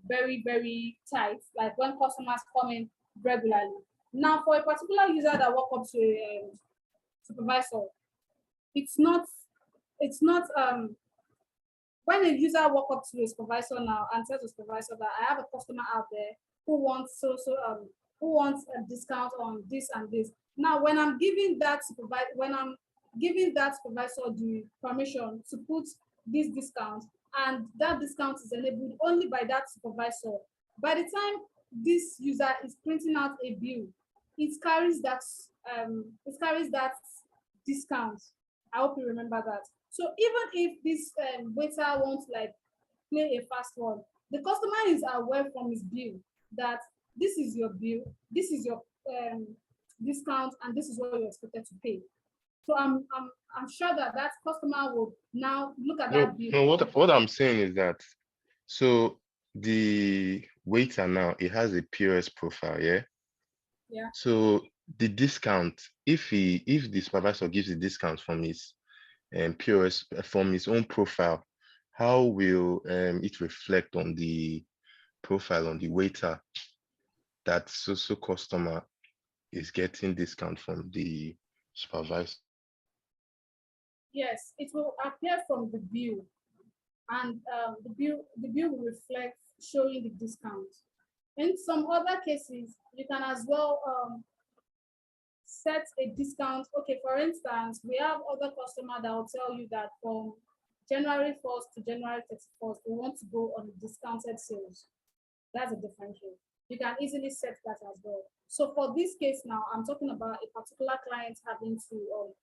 [SPEAKER 1] very, very tight, like when customers come in regularly. Now, for a particular user that walk up to a supervisor, it's not it's not when a user walk up to a supervisor now and tells the supervisor that I have a customer out there who wants who wants a discount on this and this. Now, when I'm giving that supervisor the permission to put this discount, and that discount is enabled only by that supervisor, by the time this user is printing out a bill, it carries that discount. I hope you remember that. So even if this waiter wants like play a fast one, the customer is aware from his bill that this is your bill, this is your discount, and this is what you're expected to pay. So I'm sure that that customer will now look at that bill.
[SPEAKER 2] No, what I'm saying is that so the waiter now, it has a POS profile, yeah?
[SPEAKER 1] Yeah.
[SPEAKER 2] So the discount, if the supervisor gives the discount from his POS from his own profile, how will it reflect on the profile on the waiter that so customer is getting discount from the supervisor?
[SPEAKER 1] Yes, it will appear from the bill, and the bill will reflect showing the discount. In some other cases, you can as well set a discount. Okay, for instance, we have other customer that will tell you that from January 1st to January 31st, we want to go on discounted sales. That's a differential. You can easily set that as well. So for this case now, I'm talking about a particular client having to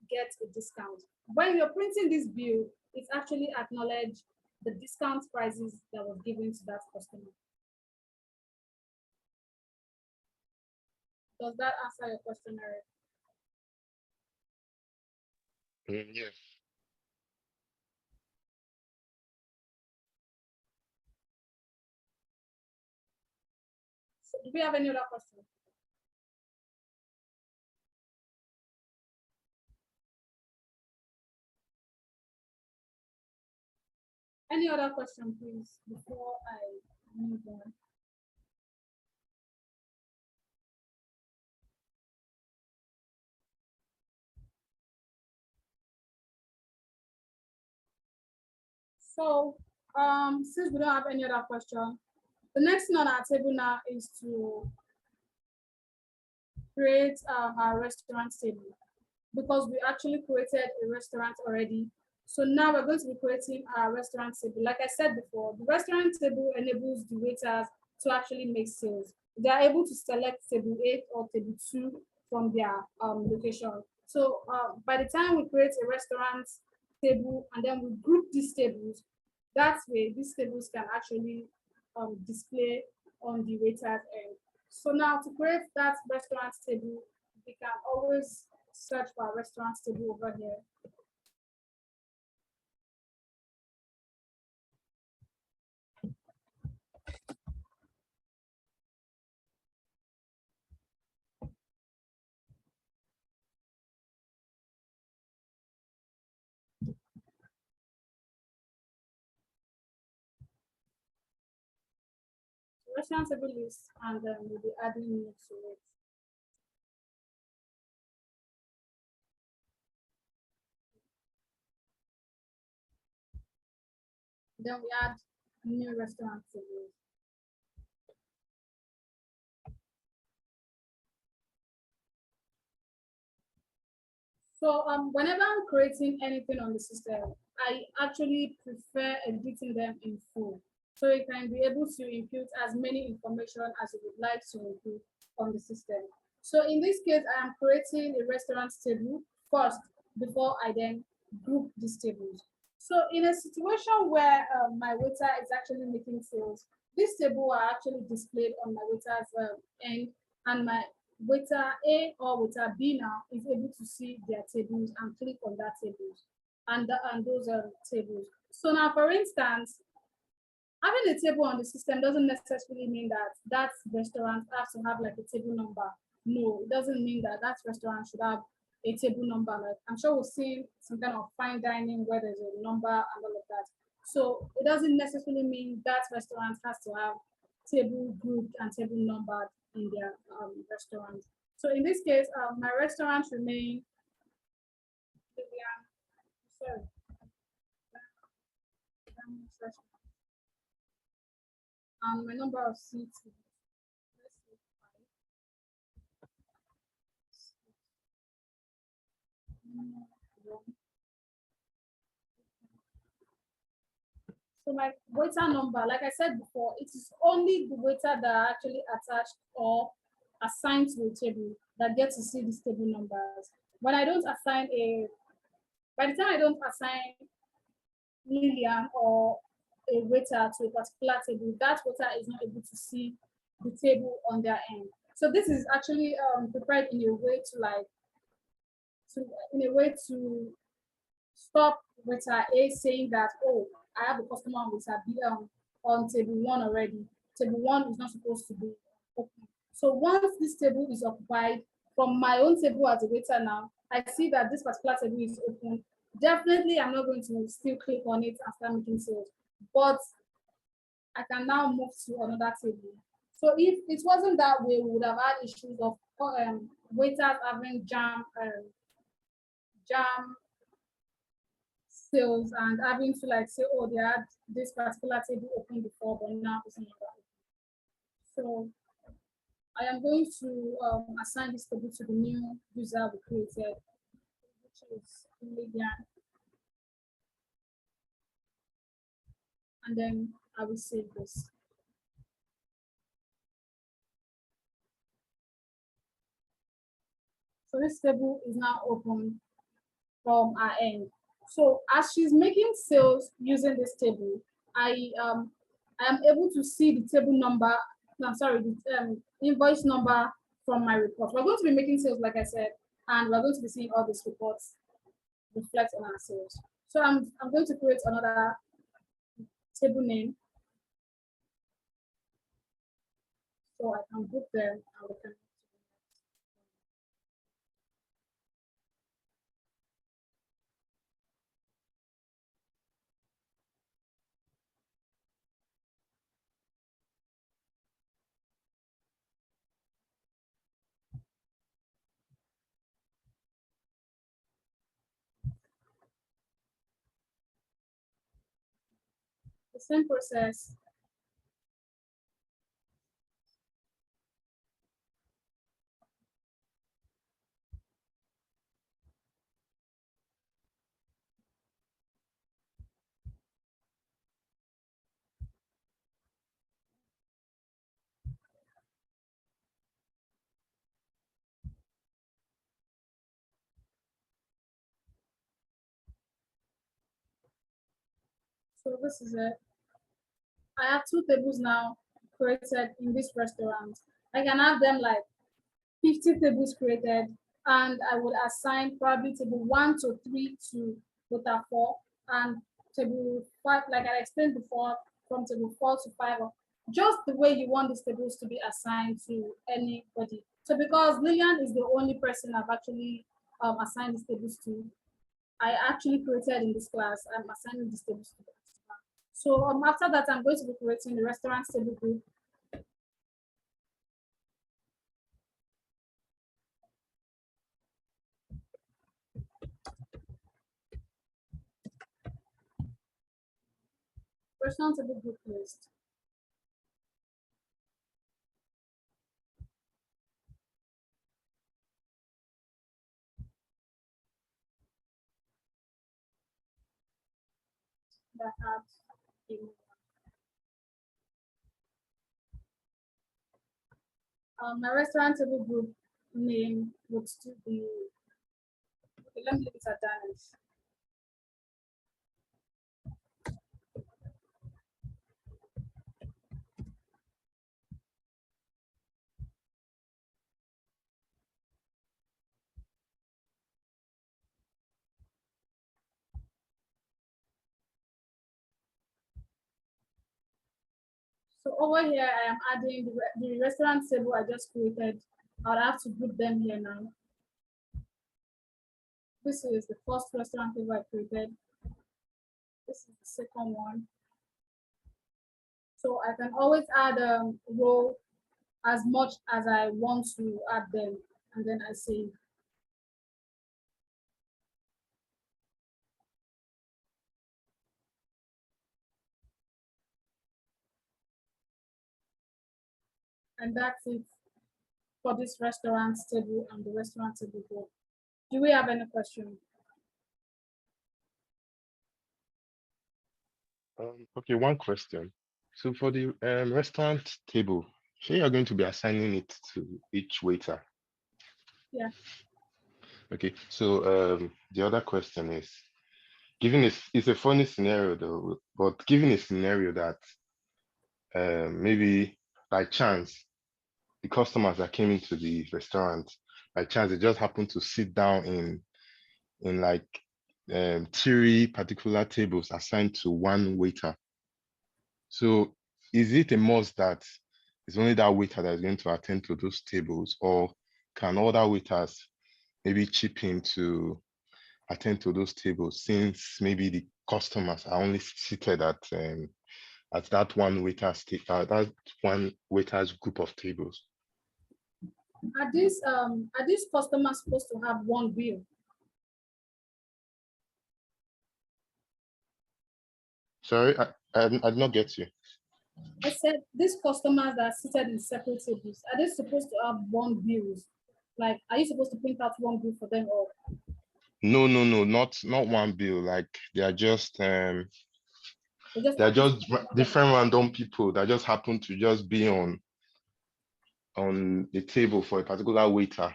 [SPEAKER 1] get a discount. When you're printing this bill, it's actually acknowledge the discount prices that was given to that customer. Does that answer your question, Eric?
[SPEAKER 2] Yes.
[SPEAKER 1] So do we have any other question? Any other question, please, before I move on? So, since we don't have any other question, the next thing on our table now is to create our restaurant table, because we actually created a restaurant already. So now we're going to be creating our restaurant table. Like I said before, the restaurant table enables the waiters to actually make sales. They are able to select table 8 or table 2 from their location. So by the time we create a restaurant table and then we group these tables, that way these tables can actually display on the waiter's end. So now to create that restaurant table, we can always search for a restaurant table over here. Restaurant table list, and then we'll be adding new to it. Then we add new restaurant tables. So whenever I'm creating anything on the system, I actually prefer editing them in full. So you can be able to input as many information as you would like to input on the system. So in this case, I am creating a restaurant table first before I then group these tables. So in a situation where my waiter is actually making sales, this table are actually displayed on my waiter's end, and my waiter A or waiter B now is able to see their tables and click on that tables and those tables. So now, for instance, having a table on the system doesn't necessarily mean that that restaurant has to have like a table number. No, it doesn't mean that that restaurant should have a table number. Like I'm sure we'll see some kind of fine dining where there's a number and all of that. So it doesn't necessarily mean that restaurant has to have table grouped and table numbered in their restaurant. So in this case, my restaurant remain. Sorry. My number of seats. So my waiter number, like I said before, it is only the waiter that are actually attached or assigned to a table that get to see these table numbers. When I don't assign by the time I don't assign Lillian or a waiter to a particular table, that waiter is not able to see the table on their end. So this is actually prepared in a way to stop waiter A saying that, oh, I have a customer on waiter B on table 1 already. Table 1 is not supposed to be open. So once this table is occupied, from my own table as a waiter now, I see that this particular table is open. Definitely, I'm not going to still click on it and start making sales, but I can now move to another table. So if it wasn't that way, we would have had issues of waiters having jam sales and having to like say, oh, they had this particular table open before, but now it's not open. So I am going to assign this table to the new user we created, which is Lilian. And then I will save this. So this table is now open from our end. So as she's making sales using this table, I am able to see the table number, no, sorry, the invoice number from my report. We're going to be making sales, like I said, and we're going to be seeing all these reports reflect on our sales. So I'm going to create another table name. So I can group them and we can. The same process. So this is it. I have two tables now created in this restaurant. I can have them like 50 tables created, and I would assign probably table 1 to 3 to quota 4, and table 5, like I explained before, from table 4 to 5, just the way you want these tables to be assigned to anybody. So because Lillian is the only person I've actually assigned these tables to, I actually created in this class, I'm assigning these tables to them. So after that, I'm going to be creating the restaurant table group. Restaurant table group list. That have my restaurant table group name would still be, okay, let me leave it at Danish. So over here, I am adding the restaurant table I just created. I'll have to group them here now. This is the first restaurant table I created. This is the second one. So I can always add a row as much as I want to add them, and then I save. And that's it for this restaurant table and the restaurant table group. Do we have any questions?
[SPEAKER 2] Okay, one question. So for the restaurant table, say you're going to be assigning it to each waiter.
[SPEAKER 1] Yeah.
[SPEAKER 2] Okay, so the other question is, given it's a funny scenario though, but given a scenario that maybe by chance the customers that came into the restaurant, by chance they just happened to sit down in like 3 particular tables assigned to one waiter. So is it a must that it's only that waiter that is going to attend to those tables, or can other waiters maybe chip in to attend to those tables, since maybe the customers are only seated at at that one waiter's that one waiter's group of tables.
[SPEAKER 1] Are these customers supposed to have one bill?
[SPEAKER 2] Sorry, I did not get you.
[SPEAKER 1] I said these customers that are seated in separate tables, are they supposed to have one bills? Like, are you supposed to print out one bill for them, or?
[SPEAKER 2] No, not one bill. Like they are just
[SPEAKER 1] They just
[SPEAKER 2] they're
[SPEAKER 1] happen to
[SPEAKER 2] just different random people that just happen to just be on the table for a particular waiter,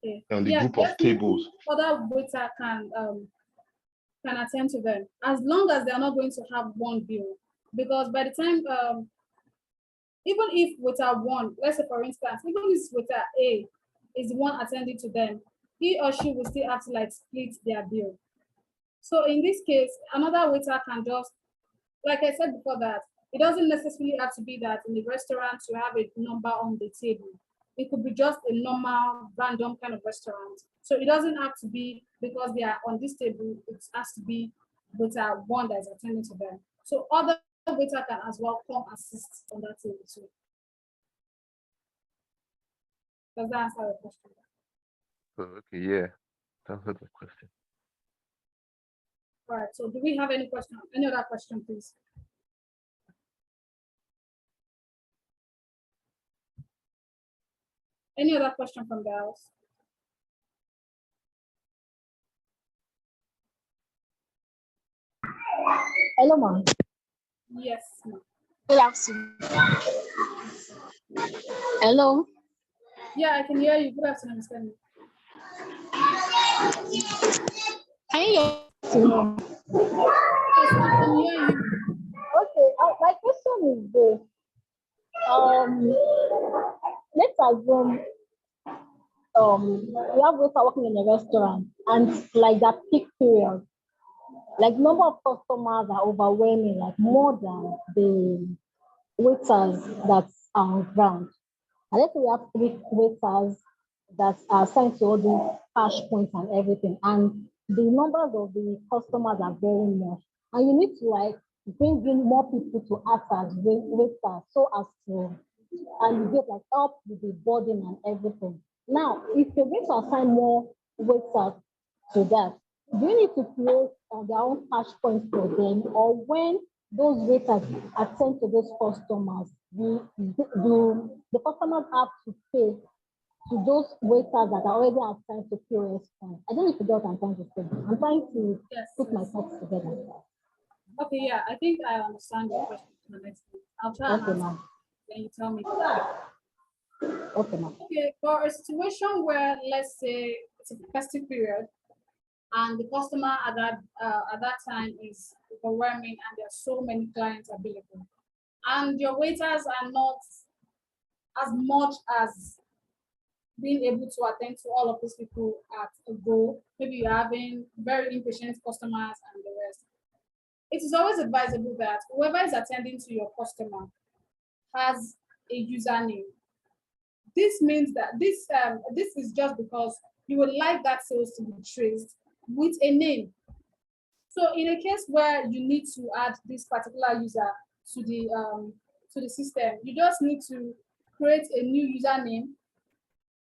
[SPEAKER 1] Okay.
[SPEAKER 2] on the
[SPEAKER 1] Yeah,
[SPEAKER 2] group of tables.
[SPEAKER 1] other waiter can attend to them as long as they are not going to have one bill. Because by the time even if waiter one, let's say for instance, even if waiter A is the one attending to them, he or she will still have to like split their bill. So in this case, another waiter can just, like I said before, that it doesn't necessarily have to be that in the restaurant you have a number on the table. It could be just a normal, random kind of restaurant. So it doesn't have to be because they are on this table, it has to be waiter one that is attending to them. So other waiter can as well come assist on that table too. Does that answer your question?
[SPEAKER 7] Oh, okay, yeah. That's a good question.
[SPEAKER 1] All right, so do we have any question? Any other question, please? Any other question from the house?
[SPEAKER 8] Hello, ma'am.
[SPEAKER 1] Yes, ma'am.
[SPEAKER 8] Good afternoon. Hello.
[SPEAKER 1] Yeah, I can hear you. Good afternoon, Mr. Stanley.
[SPEAKER 8] Can you hear me?
[SPEAKER 1] Yes, I can hear you.
[SPEAKER 8] Okay. My question is this. Let's assume we have waiter working in a restaurant and like that peak period, like number of customers are overwhelming, like more than the waiters that's on ground. And let's say we have 3 waiters that are assigned to all the cash points and everything. And the numbers of the customers are very much. And you need to like bring in more people to act as waiters so as to alleviate like help with the burden and everything. Now, if you're going to assign more waiters to that, do you need to create their own cash points for them, or when those waiters attend to those customers, the customers have to pay to those waiters that are already assigned to POS points? I don't know if you get what I'm trying to say. I'm trying to
[SPEAKER 1] Yes.
[SPEAKER 8] put my thoughts together.
[SPEAKER 1] Okay, yeah, I think I understand your question to the next thing. I'll try and
[SPEAKER 8] Okay,
[SPEAKER 1] answer.
[SPEAKER 8] ma'am.
[SPEAKER 1] Then you tell me.
[SPEAKER 8] Okay, ma'am.
[SPEAKER 1] Okay, for a situation where, let's say, it's a festive period and the customer at that time is overwhelming and there are so many clients available, and your waiters are not as much as being able to attend to all of these people at a go. Maybe you're having very impatient customers and the rest. It is always advisable that whoever is attending to your customer has a username. This means that this is just because you would like that sales to be traced with a name. So in a case where you need to add this particular user to the system, you just need to create a new username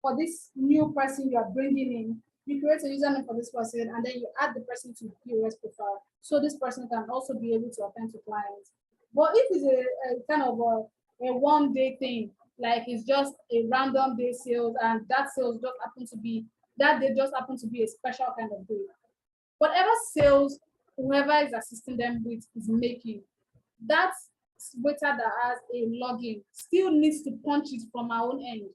[SPEAKER 1] for this new person you are bringing in. You create a username for this person and then you add the person to POS profile. So this person can also be able to attend to clients. But if it's a kind of a one-day thing, like it's just a random day sales and that sales just happen to be, that day just happen to be a special kind of day. Whatever sales whoever is assisting them with is making, that waiter that has a login still needs to punch it from our own end.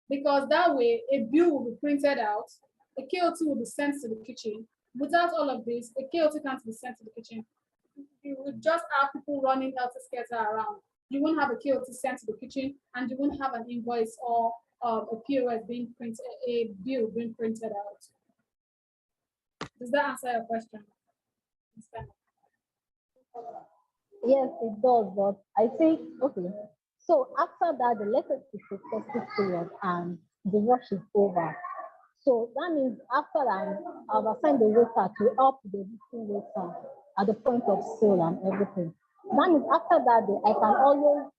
[SPEAKER 1] Because that way a bill will be printed out, a KOT will be sent to the kitchen. Without all of this, a KOT can't be sent to the kitchen. You would just have people running scatter around. You won't have a KOT sent to the kitchen, and you won't have an invoice or a POS being printed, a bill being printed out. Does that answer your question?
[SPEAKER 8] Yes, it does, but I think, okay. So after that, the latest is the festive period and the rush is over. So that means after that, I've assigned the waiter to help the existing waiter at the point of sale and everything. That means after that day, I can always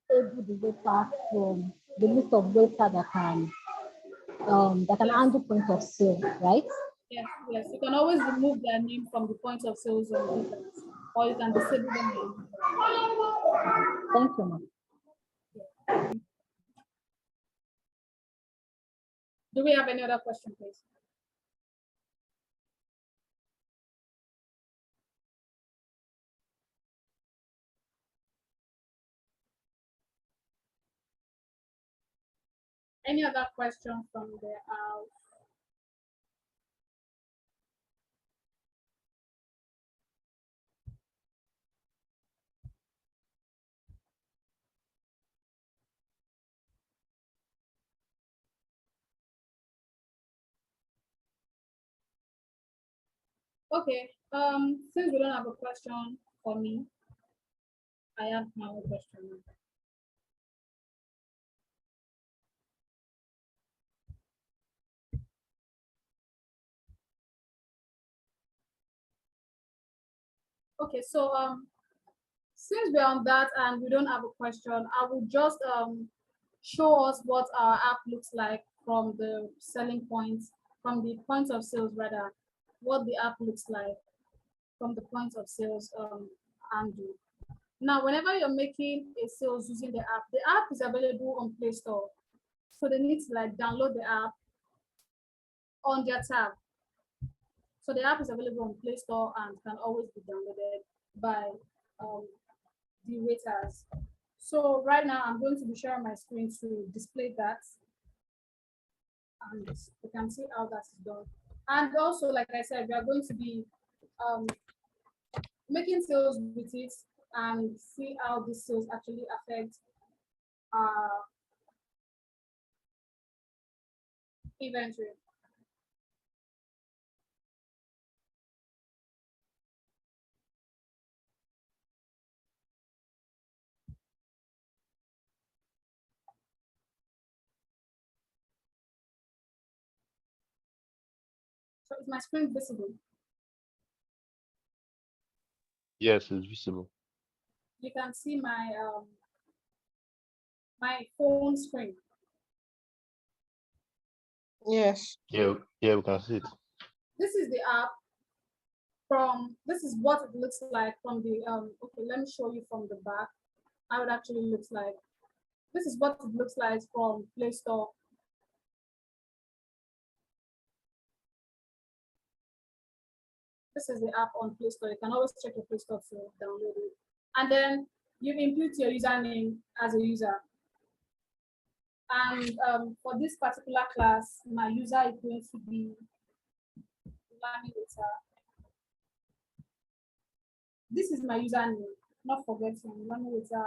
[SPEAKER 8] disable the waiter from the list of waiter that can handle point of sale, right?
[SPEAKER 1] Yes, yes. You can always remove their name from the point of sales on waiters, or you can disable them.
[SPEAKER 8] Thank you, ma'am.
[SPEAKER 1] Do we have any other question, please? Any other question from the house? Okay. Since we don't have a question for me, I have my own question. Okay, so since we're on that and we don't have a question, I will just show us what our app looks like from the selling points, from the points of sales rather, what the app looks like from the points of sales handle. Now, whenever you're making a sales using the app is available on Play Store. So they need to like download the app on their tab. So the app is available on Play Store and can always be downloaded by the waiters. So right now I'm going to be sharing my screen to display that. And you can see how that is done. And also, like I said, we are going to be making sales with it and see how this sales actually affect inventory. So is my screen visible?
[SPEAKER 7] Yes, it's visible.
[SPEAKER 1] You can see my my phone screen.
[SPEAKER 6] Yes.
[SPEAKER 7] Yeah, yeah, we can see it.
[SPEAKER 1] This is the app this is what it looks like from the okay, let me show you from the back how it actually looks like. This is what it looks like from Play Store. This is the app on Play Store. You can always check your Play Store to download it. And then you input your username as a user. And for this particular class, my user is going to be Lamiwaiter. This is my username, not forgetting Lamiwaiter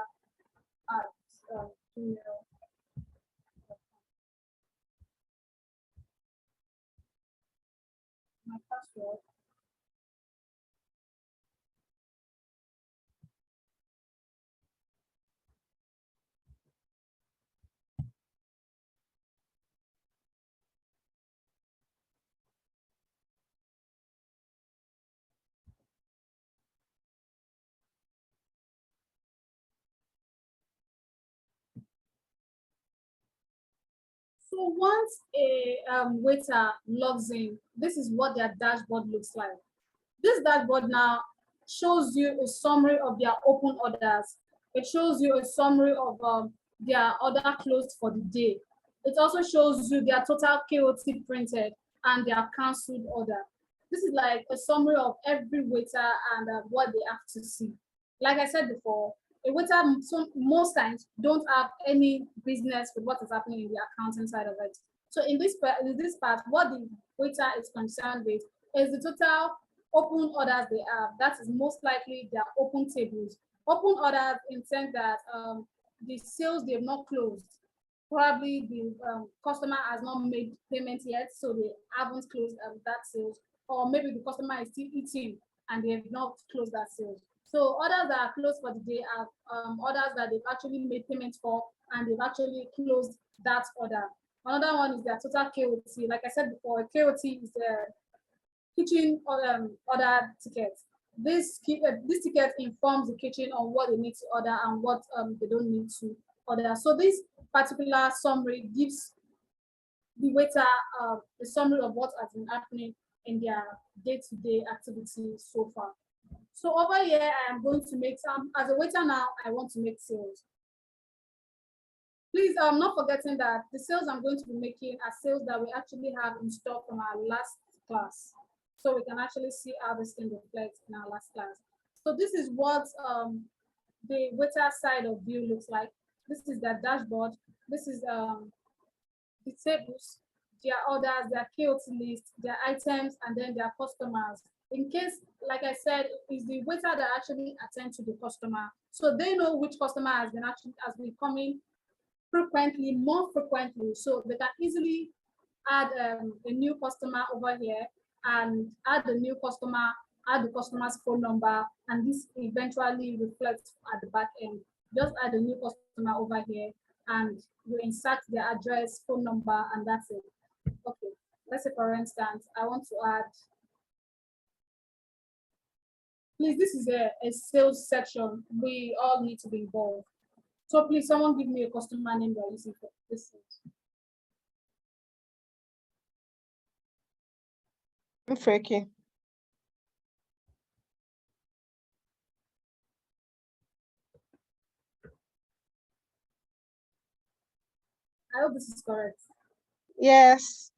[SPEAKER 1] at Gmail. My password. So once a waiter logs in, this is what their dashboard looks like. This dashboard now shows you a summary of their open orders. It shows you a summary of their order closed for the day. It also shows you their total KOT printed and their cancelled order. This is like a summary of every waiter and what they have to see. Like I said before, a waiter most times don't have any business with what is happening in the accounting side of it. So in this part, what the waiter is concerned with is the total open orders they have. That is most likely their open tables. Open orders in sense that the sales they have not closed. Probably the customer has not made payment yet, so they haven't closed that sales. Or maybe the customer is still eating and they have not closed that sales. So orders that are closed for the day are orders that they've actually made payments for and they've actually closed that order. Another one is their total KOT. Like I said before, KOT is the kitchen order ticket. this ticket informs the kitchen on what they need to order and what they don't need to order. So this particular summary gives the waiter a summary of what has been happening in their day-to-day activities so far. So over here, I am going to make some, as a waiter now, I want to make sales. Please, I'm not forgetting that the sales I'm going to be making are sales that we actually have in stock from our last class. So we can actually see how this thing reflects in our last class. So this is what the waiter side of view looks like. This is their dashboard. This is the tables, their orders, their KOT list, their items, and then their customers. In case, like I said, it's the waiter that actually attends to the customer. So they know which customer has been coming frequently, more frequently. So they can easily add a new customer over here and add the new customer, add the customer's phone number, and this eventually reflects at the back end. Just add a new customer over here and you insert their address, phone number, and that's it. Okay, let's say for instance, I want to add, please, this is a sales section. We all need to be involved. So please, someone give me a customer name you're using for this.
[SPEAKER 6] Freaky.
[SPEAKER 1] I hope this is correct.
[SPEAKER 6] Yes.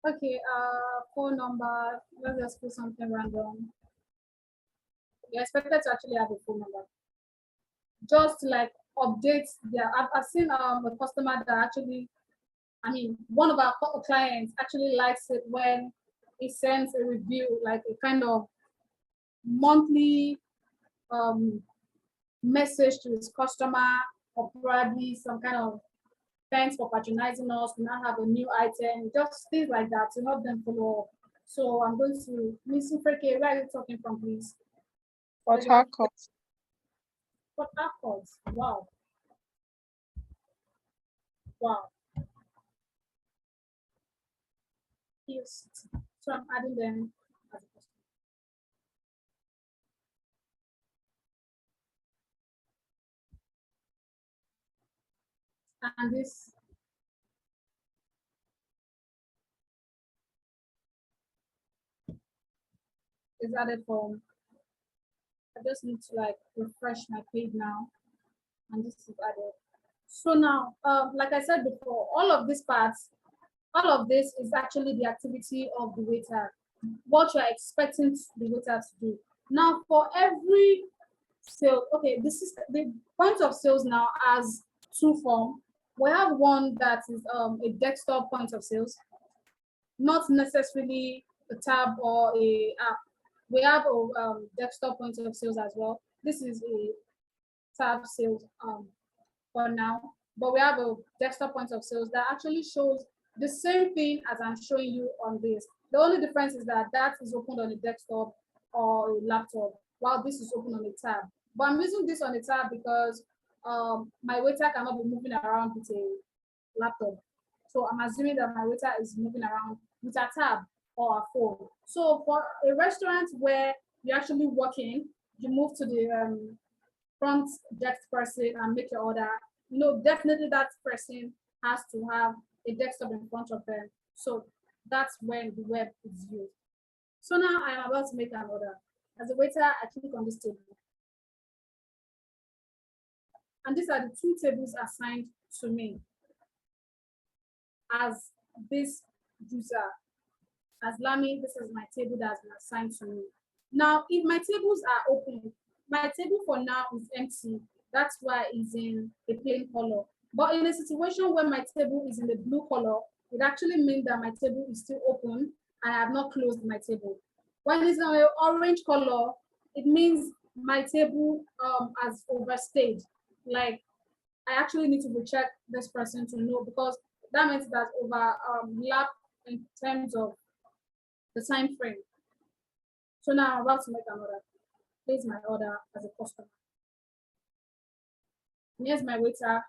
[SPEAKER 1] Okay, phone number, let's just put something random. You're expected to actually have a phone number. Just like update their, I've seen a customer that actually, I mean, one of our clients actually likes it when he sends a review, like a kind of monthly message to his customer, or probably some kind of thanks for patronizing us, we now have a new item, just things like that to help them follow up. So I'm going to, Miss Ufreke, where are you talking from, please?
[SPEAKER 6] Port Harcourt.
[SPEAKER 1] Port Harcourt, wow. Wow. Yes. So I'm adding them as a customer. And this is added form. I just need to like refresh my page now, and this is added. So now, like I said before, all of these parts, all of this is actually the activity of the waiter, what you're expecting the waiter to do. Now, for every sale, okay, this is the point of sales now has two forms. We have one that is a desktop point of sales, not necessarily a tab or a app. We have a desktop point of sales as well. This is a tab sales for now, but we have a desktop point of sales that actually shows the same thing as I'm showing you on this. The only difference is that that is opened on a desktop or a laptop, while this is open on a tab. But I'm using this on a tab because my waiter cannot be moving around with a laptop. So I'm assuming that my waiter is moving around with a tab or a phone. So for a restaurant where you're actually working, you move to the front desk person and make your order. You know, definitely that person has to have a desktop in front of them. So that's when the web is used. So now I'm about to make an order. As a waiter, I click on this table. And these are the two tables assigned to me as this user. As Lami, this is my table that has been assigned to me. Now, if my tables are open, my table for now is empty. That's why it's in a plain color. But in a situation where my table is in the blue color, it actually means that my table is still open and I have not closed my table. When it's in an orange color, it means my table has overstayed. Like I actually need to recheck this person to know, because that means that overlap in terms of the time frame. So now I'm about to make an order. Place my order as a customer. And here's my waiter.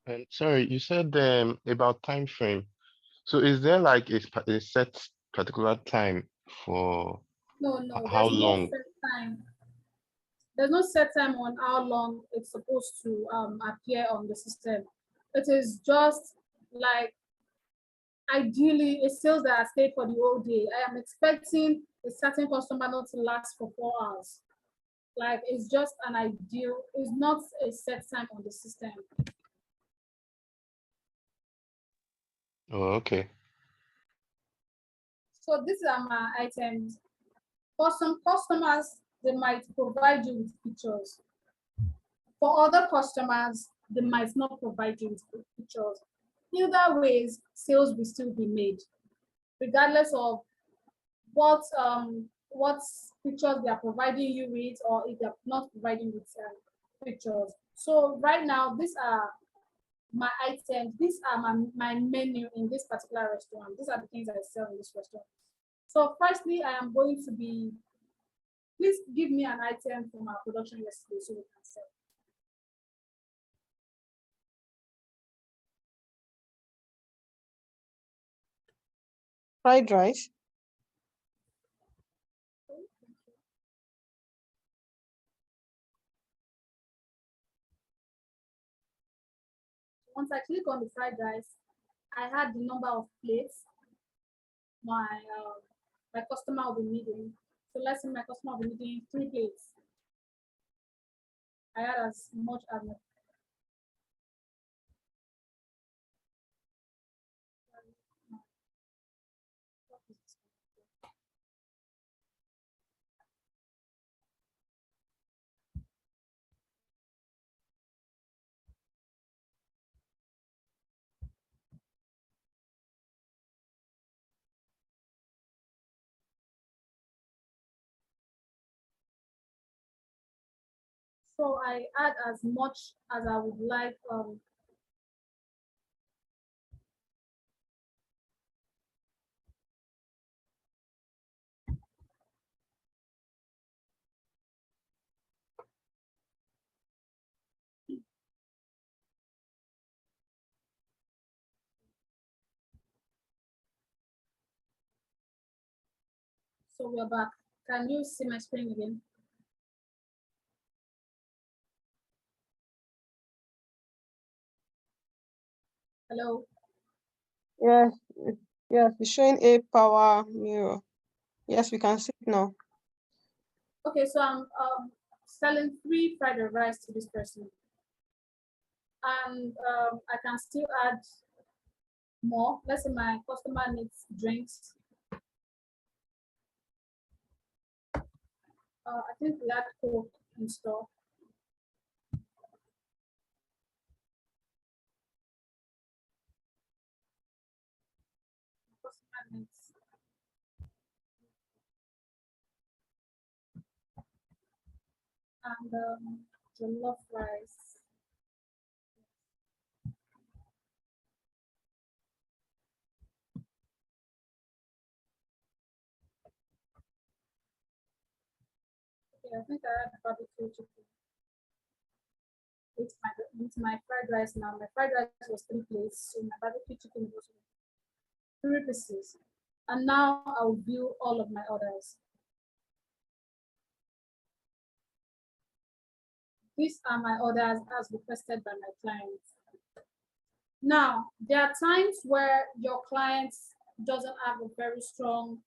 [SPEAKER 2] And sorry, you said about time frame. So is there like a set particular time for
[SPEAKER 1] No,
[SPEAKER 2] how
[SPEAKER 1] there's no
[SPEAKER 2] long?
[SPEAKER 1] set time. There's no set time on how long it's supposed to appear on the system. It is just like ideally a sales that has stayed for the whole day. I am expecting a certain customer not to last for 4 hours. Like it's just an ideal, it's not a set time on the system.
[SPEAKER 2] Oh, okay.
[SPEAKER 1] So these are my items. For some customers, they might provide you with pictures. For other customers, they might not provide you with pictures. Either ways, sales will still be made, regardless of what pictures they are providing you with, or if they're not providing with pictures. So right now, these are my items. These are my menu in this particular restaurant. These are the things I sell in this restaurant. So firstly, I am going to be, please give me an item from our production yesterday so we can sell.
[SPEAKER 6] Fried rice.
[SPEAKER 1] Once I click on the fried rice, I had the number of plates my customer will be needing. So let's say my customer will be needing 3 plates. I had as much as my so I add as much as I would like. So we are back. Can you see my screen again? Hello.
[SPEAKER 6] Yes, yes, it's showing a power mirror. Yes, we can see it now.
[SPEAKER 1] Okay, so I'm selling 3 fried rice to this person, and I can still add more. Let's say my customer needs drinks. I think we had Coke in store. Customer needs and jollof rice. Okay, I think I had barbecue chicken with my fried rice now. My fried rice was 3 plates, so my barbecue chicken was 3 pieces. And now I'll view all of my orders. These are my orders as requested by my clients. Now, there are times where your clients doesn't have a very strong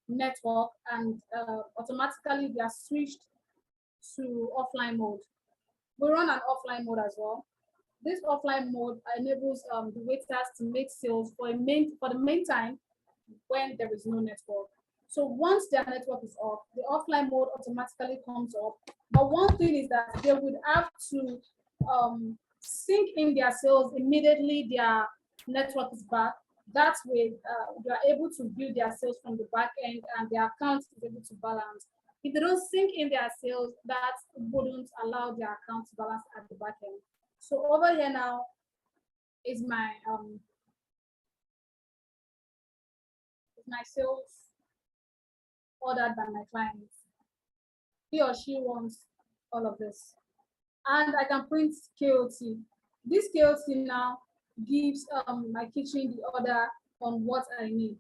[SPEAKER 1] network, and automatically they are switched to offline mode. We run an offline mode as well. This offline mode enables the waiters to make sales for the main time when there is no network. So once their network is off, the offline mode automatically comes up. But one thing is that they would have to sync in their sales immediately their network is back. That way, they are able to view their sales from the back end, and their account is able to balance. If they don't sync in their sales, that wouldn't allow their account to balance at the back end. So over here now is my sales ordered by my clients. He or she wants all of this. And I can print KOT. This KOC now gives my kitchen the order on what I need.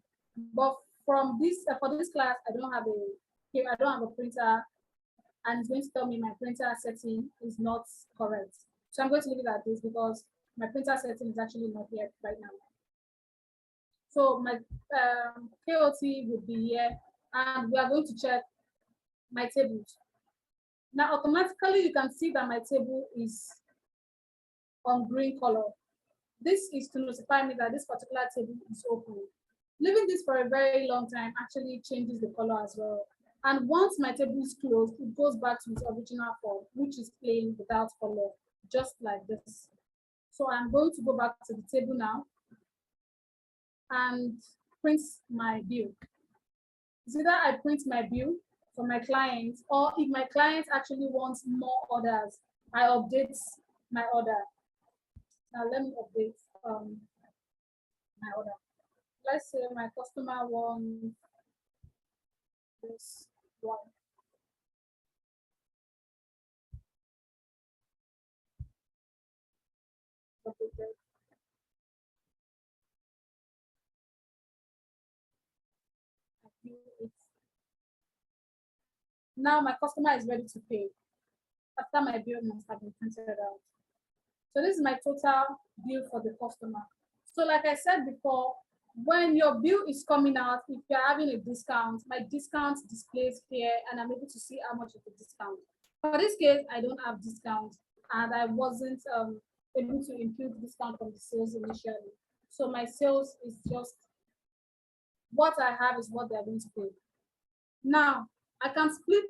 [SPEAKER 1] But from this for this class, I don't have a printer, and it's going to tell me my printer setting is not correct. So I'm going to leave it at this because my printer setting is actually not here right now. So my KOT would be here, and we are going to check my tables. Now automatically you can see that my table is on green color. This is to notify me that this particular table is open. Leaving this for a very long time actually changes the color as well. And once my table is closed, it goes back to its original form, which is plain without color, just like this. So I'm going to go back to the table now and print my bill. It's either I print my bill for my clients, or if my client actually wants more orders, I update my order. Now let me update my order. Let's say my customer wants this one. Updated. Now my customer is ready to pay after my bill must have been printed out. So this is my total bill for the customer. So like I said before, when your bill is coming out, if you're having a discount, my discount displays here and I'm able to see how much of the discount. For this case, I don't have discount and I wasn't able to impute discount from the sales initially. So my sales is just what I have is what they're going to pay. Now, I can split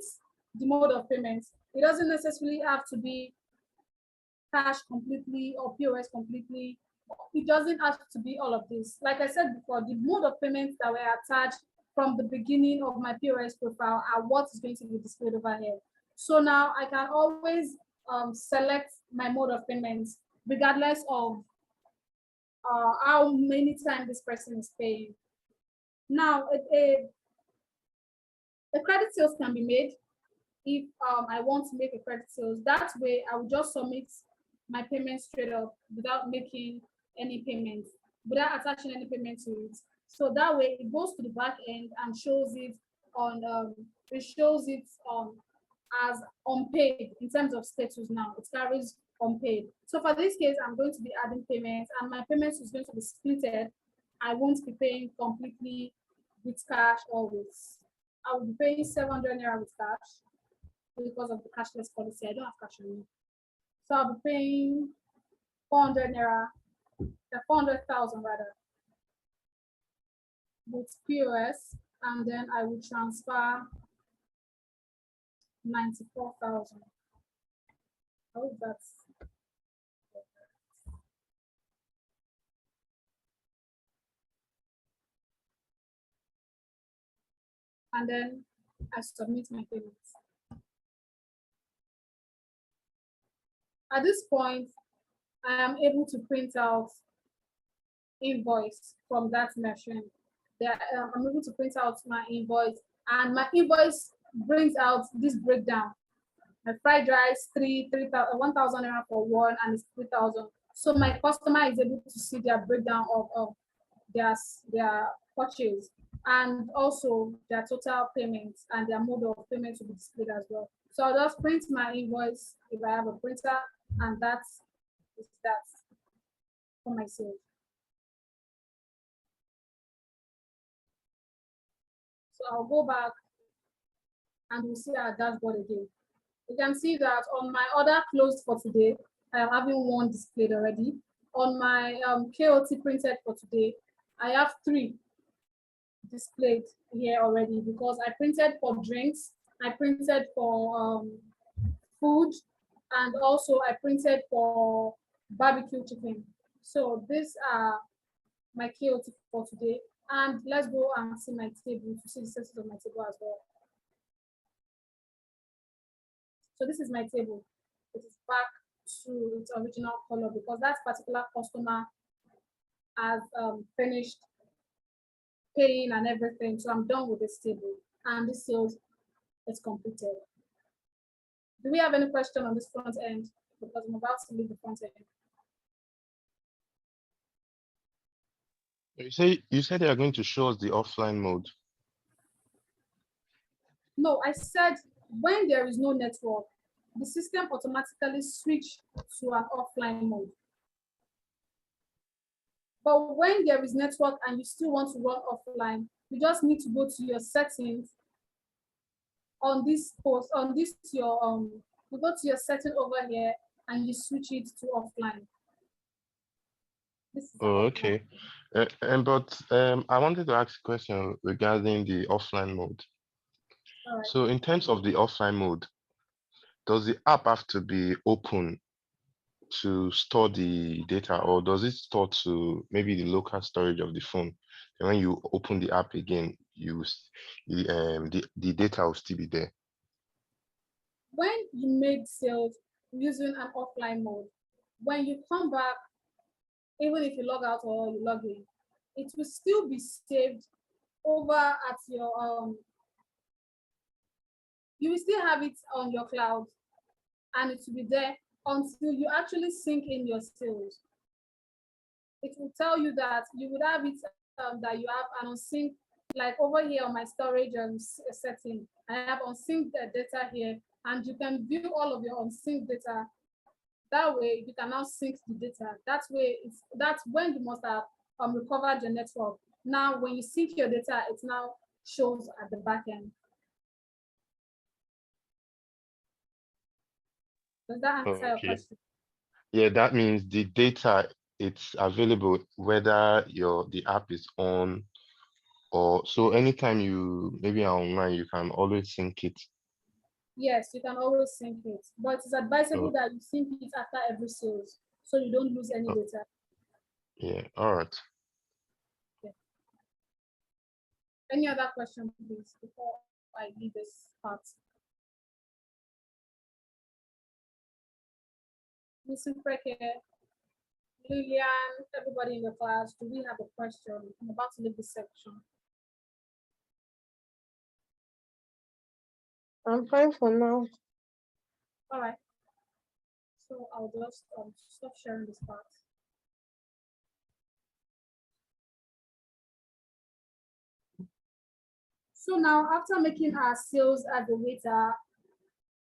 [SPEAKER 1] the mode of payments. It doesn't necessarily have to be cash completely or POS completely. It doesn't have to be all of this. Like I said before, the mode of payments that were attached from the beginning of my POS profile are what is going to be displayed over here. So now I can always select my mode of payments regardless of how many times this person is paying. Now, a credit sales can be made if I want to make a credit sales. That way, I will just submit my payment straight up without making any payments, without attaching any payment to it. So that way, it goes to the back end and shows it on as unpaid in terms of status. Now it carries unpaid. So for this case, I'm going to be adding payments, and my payments is going to be splitted. I won't be paying completely with cash always. I will be paying 700 naira with cash because of the cashless policy. I don't have cash on me. So I'll be paying 400 naira, 400,000 rather, with POS, and then I will transfer 94,000. I hope that's and then I submit my payments. At this point, I am able to print out invoice from that machine. I'm able to print out my invoice, and my invoice brings out this breakdown. My fried rice, 1,000 naira for one, and it's 3,000. So my customer is able to see their breakdown of their purchase, and also their total payments and their mode of payment to be displayed as well. So I'll just print my invoice if I have a printer, and that for my sales. So I'll go back and we'll see our dashboard again. You can see that on my order closed for today, I am having one displayed already. On my KOT printed for today, I have 3 displayed here already because I printed for drinks, I printed for food, and also I printed for barbecue chicken. So these are my KOT for today. And let's go and see my table to see the status of my table as well. So this is my table. It is back to its original color because that particular customer has finished paying and everything. So I'm done with this table, and this sales is completed. Do we have any question on this front end? Because I'm about to leave the front end.
[SPEAKER 2] You said they are going to show us the offline mode.
[SPEAKER 1] No, I said when there is no network, the system automatically switch to an offline mode. But when there is network and you still want to run offline, you just need to go to your settings on this post, on this your you go to your setting over here and you switch it to offline. This is
[SPEAKER 2] Oh,
[SPEAKER 1] our offline.
[SPEAKER 2] okay. But I wanted to ask a question regarding the offline mode.
[SPEAKER 1] All right.
[SPEAKER 2] So in terms of the offline mode, does the app have to be open to store the data, or does it store to maybe the local storage of the phone? And when you open the app again, the data will still be there.
[SPEAKER 1] When you made sales using an offline mode, when you come back, even if you log out or you log in, it will still be saved over at your you will still have it on your cloud, and it will be there until you actually sync in your sales. It will tell you that you would have it that you have an unsync, like over here on my storage setting, I have unsynced data here, and you can view all of your unsynced data. That way, you can now sync the data. That's when you must have recovered your network. Now, when you sync your data, it now shows at the back end. Does that answer your
[SPEAKER 2] Okay.
[SPEAKER 1] question?
[SPEAKER 2] Yeah, that means the data, it's available whether the app is on, or so anytime you maybe are online, you can always sync it.
[SPEAKER 1] Yes, you can always sync it, but it's advisable
[SPEAKER 2] Oh,
[SPEAKER 1] that you sync it after every sales so you don't lose any
[SPEAKER 2] oh,
[SPEAKER 1] data.
[SPEAKER 2] yeah, all right.
[SPEAKER 1] Any other question, please, before I leave this part? Mr. Preke, Lillian, everybody in the class, do we have a question? I'm about to leave this section.
[SPEAKER 6] I'm fine for now.
[SPEAKER 1] All right. So I'll just stop sharing this part. So now, after making our sales as a waiter,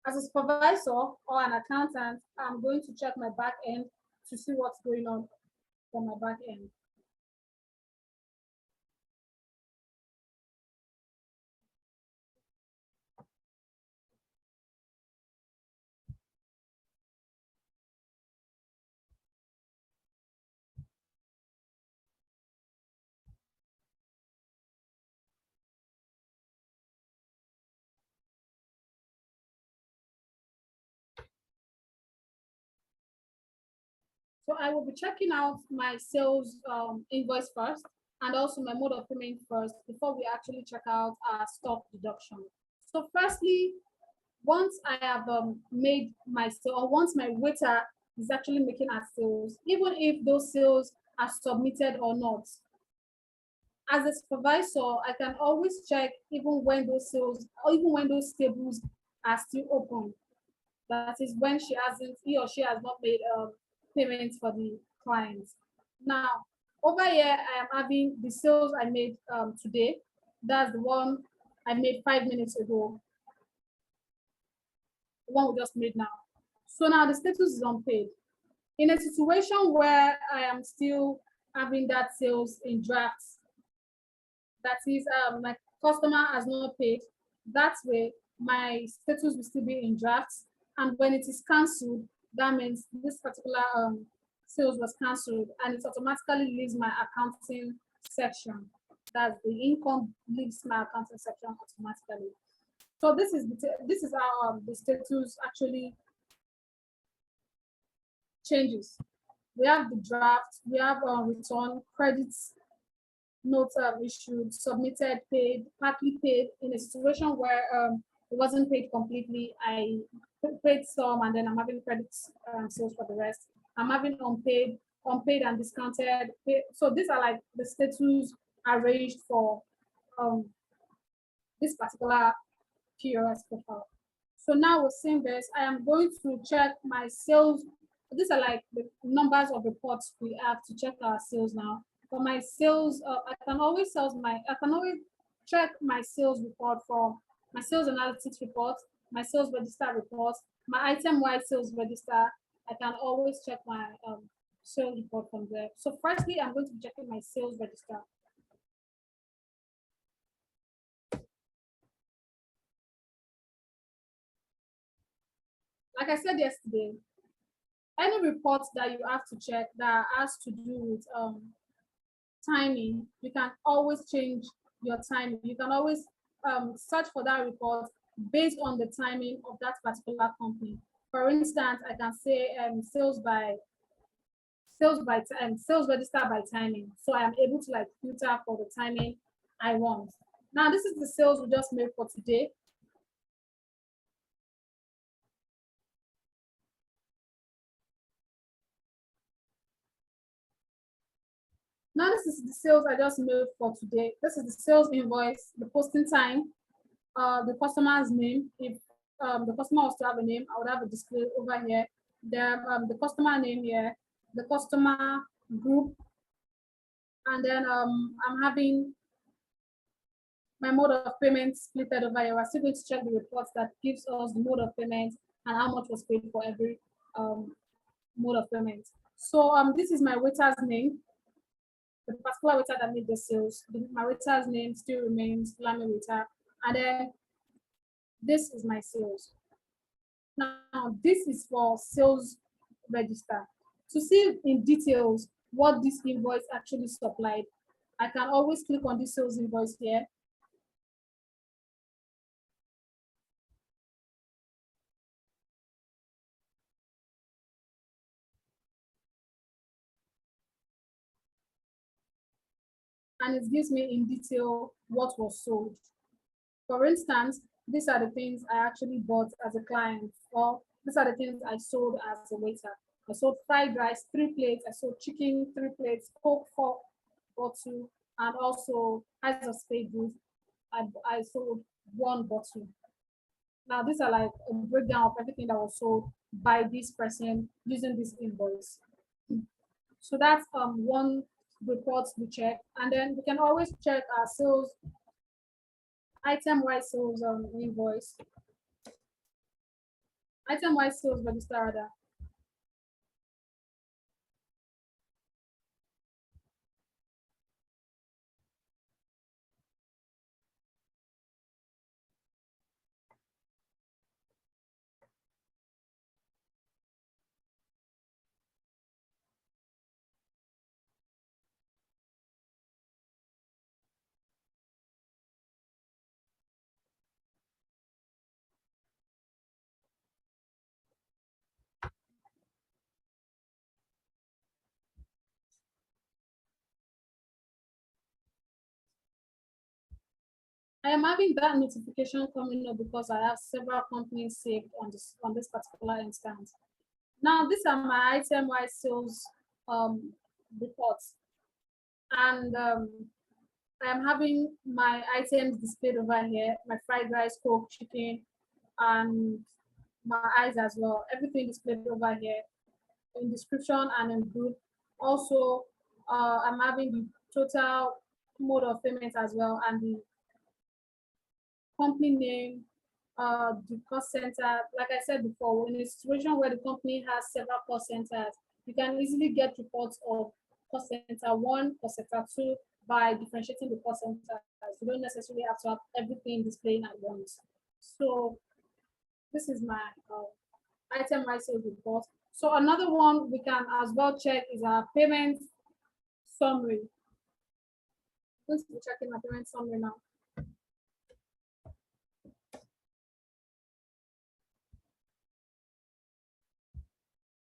[SPEAKER 1] as a supervisor or an accountant, I'm going to check my back end to see what's going on from my back end. So I will be checking out my sales invoice first, and also my mode of payment first before we actually check out our stock deduction. So firstly, once I have made my sale, or once my waiter is actually making our sales, even if those sales are submitted or not, as a supervisor, I can always check even when those sales, or even when those tables are still open. That is when he or she has not made payments for the clients. Now, over here, I am having the sales I made today. That's the one I made 5 minutes ago. The one we just made now. So now the status is unpaid. In a situation where I am still having that sales in drafts, that is my customer has not paid, that way my status will still be in drafts. And when it is cancelled, that means this particular sales was cancelled, and it automatically leaves my accounting section. That's the income leaves my accounting section automatically. So this is how the status actually changes. We have the draft, we have return, credits, notes issued, submitted, paid, partly paid. In a situation where it wasn't paid completely, I paid some, and then I'm having credits sales for the rest. I'm having unpaid and discounted. So these are like the status arranged for this particular POS profile. So now with seeing this, I am going to check my sales. These are like the numbers of reports we have to check our sales now. For my sales, I can always check my sales report from my sales analytics report, my sales register report, my item-wide sales register. I can always check my sales report from there. So firstly, I'm going to be checking my sales register. Like I said yesterday, any reports that you have to check that has to do with timing, you can always change your timing. You can always search for that report based on the timing of that particular company. For instance, I can say sales register by timing. So I am able to like filter for the timing I want. Now this is the sales we just made for today. Now this is the sales I just made for today. This is the sales invoice, the posting time, the customer's name. If the customer was to have a name, I would have a display over here. The customer name here, the customer group, and then I'm having my mode of payment split over here. We're still going to check the reports that gives us the mode of payment and how much was paid for every mode of payment. So this is my waiter's name. The particular waiter that made the sales. My waiter's name still remains Lamy Waiter. And then this is my sales. Now, this is for sales register. To see in details what this invoice actually supplied, I can always click on this sales invoice here. And it gives me in detail what was sold. For instance, these are the things I actually bought as a client, or these are the things I sold as a waiter. I sold fried rice, 3 plates. I sold chicken, 3 plates, Coke, 4 bottle, and also ice of spade goods. I sold 1 bottle. Now, these are like a breakdown of everything that was sold by this person using this invoice. So that's one report we check, and then we can always check our sales item-wise sales invoice, item-wise sales register rather. I am having that notification coming up because I have several companies saved on this particular instance. Now, these are my item-wise sales reports, and I am having my items displayed over here: my fried rice, Coke, chicken, and my eyes as well. Everything displayed over here in description and in group. Also, I'm having the total mode of payment as well, and the company name, the cost center. Like I said before, in a situation where the company has several cost centers, you can easily get reports of cost center 1, cost center 2 by differentiating the cost centers. You don't necessarily have to have everything displaying at once. So this is my item-wise sales report. So another one we can as well check is our payment summary. I'm going to be checking my payment summary now.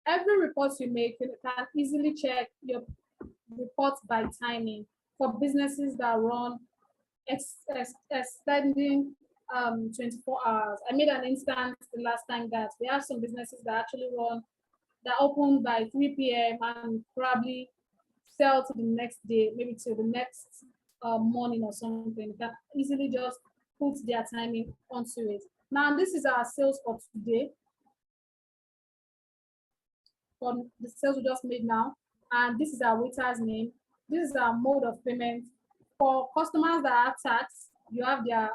[SPEAKER 1] Every report you make, you can easily check your reports by timing for businesses that run extending 24 hours. I made an instance the last time that we have some businesses that actually run, that open by 3 p.m. and probably sell to the next day, maybe to the next morning or something. You can easily just put their timing onto it. Now, this is our sales for today, for the sales we just made now, and this is our waiter's name. This is our mode of payment. For customers that are taxed, you have their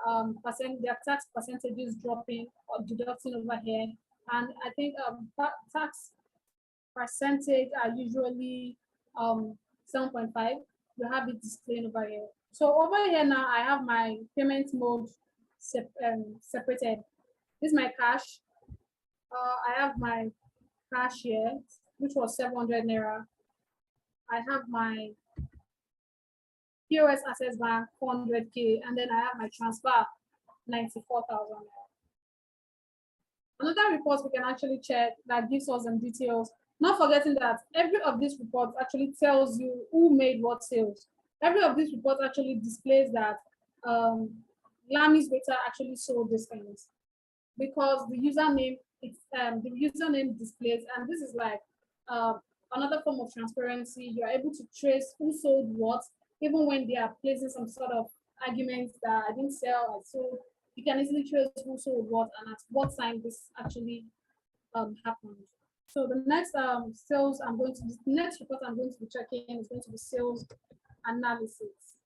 [SPEAKER 1] their tax percentages dropping or deducting over here. And I think tax percentage are usually 7.5. You have it displayed over here. So over here now, I have my payment mode separated. This is my cash. I have my cash here, which was 700 naira. I have my POS Access Bank 400K, and then I have my transfer 94,000. Another report we can actually check that gives us some details, not forgetting that every of these reports actually tells you who made what sales. Every of these reports actually displays that Lami's waiter actually sold these things because the username displays, and this is like another form of transparency. You are able to trace who sold what, even when they are placing some sort of arguments that I didn't sell, I sold. You can easily trace who sold what and at what time this actually happened. So the next next report I'm going to be checking is going to be sales analysis.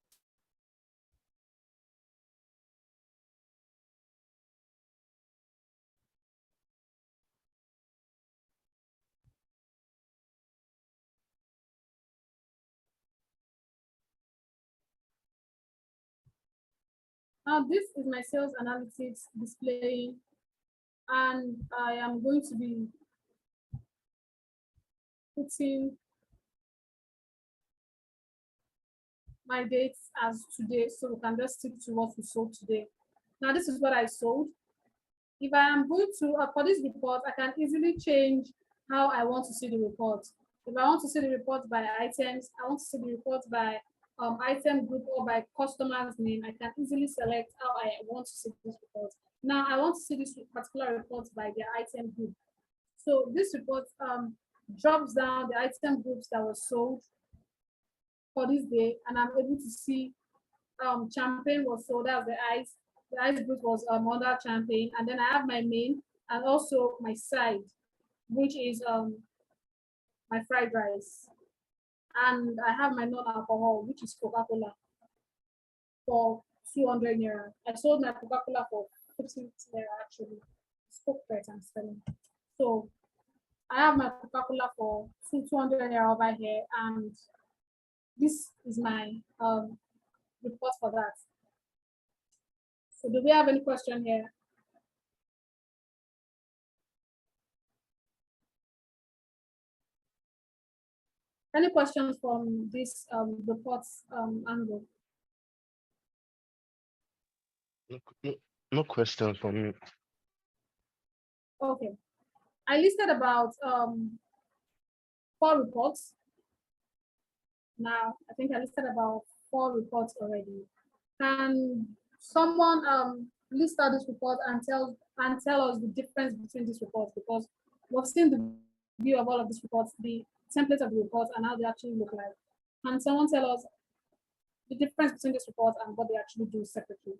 [SPEAKER 1] Now this is my sales analytics display, and I am going to be putting my dates as today, so we can just stick to what we sold today. Now this is what I sold. If I am going to, for this report, I can easily change how I want to see the report. If I want to see the report by items, I want to see the report by item group or by customer's name, I can easily select how I want to see this report. Now I want to see this particular report by their item group. So this report drops down the item groups that were sold for this day, and I'm able to see champagne was sold. That's the ice. The ice group was under champagne, and then I have my main and also my side, which is my fried rice, and I have my non-alcohol, which is Coca-Cola, for 200 naira. I sold my Coca-Cola for 50 naira actually. Spoke right and selling. So I have my Coca-Cola for 200 naira over here, and this is my report for that. So do we have any question here? Any questions from this reports angle?
[SPEAKER 7] No questions from me.
[SPEAKER 1] Okay. I listed about 4 reports. Now, I think I listed about 4 reports already. Can someone list out this report and tell us the difference between these reports? Because we've seen the view of all of these reports, the template of the reports, and how they actually look like. Can someone tell us the difference between this report and what they actually do separately?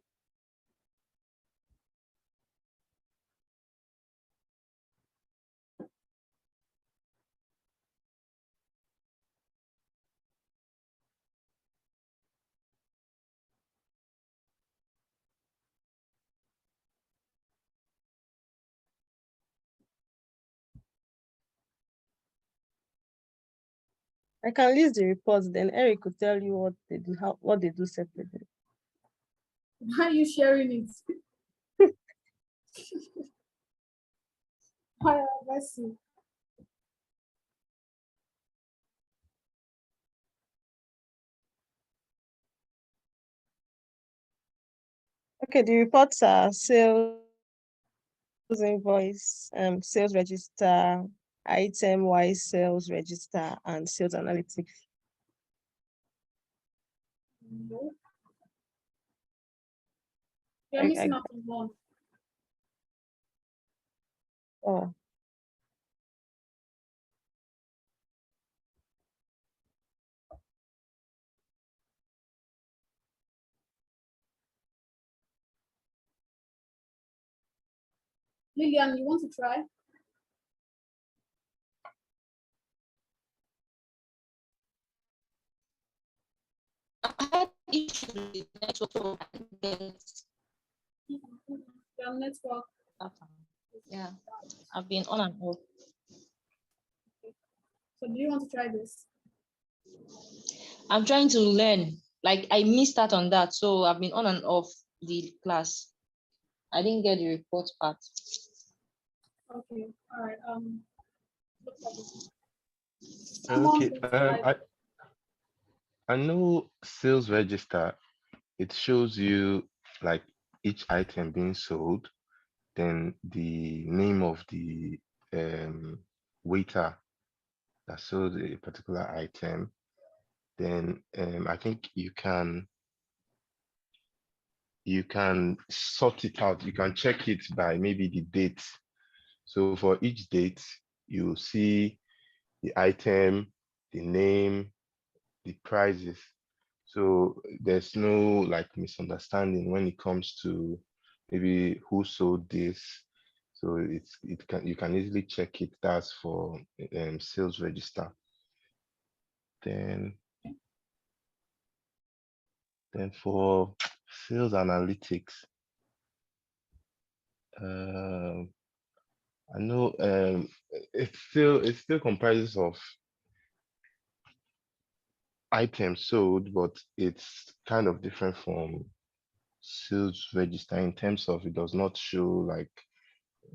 [SPEAKER 6] I can list the reports, then Eric could tell you what they do, what they do separately.
[SPEAKER 1] Why are you sharing it? Let's see.
[SPEAKER 6] Okay, the reports are sales invoice, sales register, item-wise sales register, and sales analytics.
[SPEAKER 1] No. You're missing out on one.
[SPEAKER 6] Oh,
[SPEAKER 1] Lillian, you want to try?
[SPEAKER 5] issues with the network, so I didn't get
[SPEAKER 1] Your network.
[SPEAKER 5] data. Yeah, I've been on and off.
[SPEAKER 1] So do you want to try this?
[SPEAKER 5] I'm trying to learn. Like I missed out on that, so I've been on and off the class. I didn't get the report part.
[SPEAKER 1] Okay, all right. No problem.
[SPEAKER 2] Okay.
[SPEAKER 1] Someone please try.
[SPEAKER 2] I know sales register, it shows you like each item being sold, then the name of the waiter that sold a particular item. Then I think you can sort it out. You can check it by maybe the date. So for each date, you see the item, the name, the prices. So there's no like misunderstanding when it comes to maybe who sold this. So you can easily check it. That's for sales register. Then for sales analytics, I know it still comprises of items sold, but it's kind of different from sales register in terms of it does not show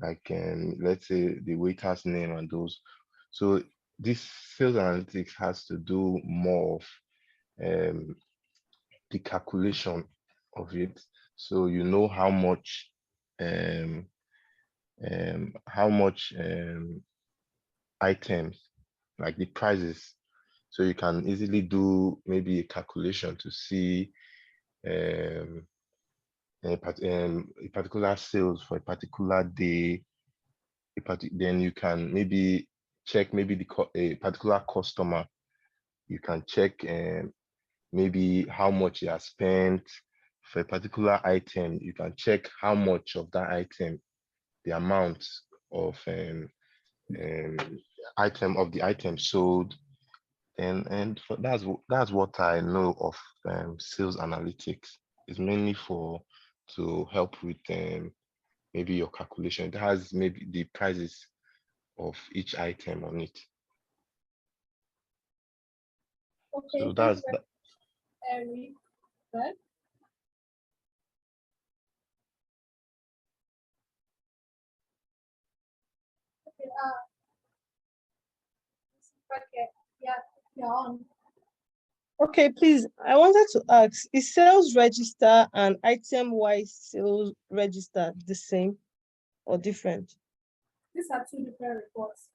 [SPEAKER 2] let's say the waiter's name and those. So this sales analytics has to do more of the calculation of it. So you know um, how much items, like the prices. So you can easily do maybe a calculation to see a particular sales for a particular day. Then you can maybe check maybe a particular customer. You can check maybe how much he has spent for a particular item. You can check how much of that item, the amount of um, the item sold, and that's what I know of sales analytics. It's mainly to help with maybe your calculation. It has maybe the prices of each item on it.
[SPEAKER 1] Okay,
[SPEAKER 2] So
[SPEAKER 1] thank
[SPEAKER 2] that's
[SPEAKER 1] you very much, Eric. Good. Okay, okay, yeah, you're on.
[SPEAKER 6] Okay, please, I wanted to ask, is sales register and item-wise sales register the same or different?
[SPEAKER 1] These are two different reports.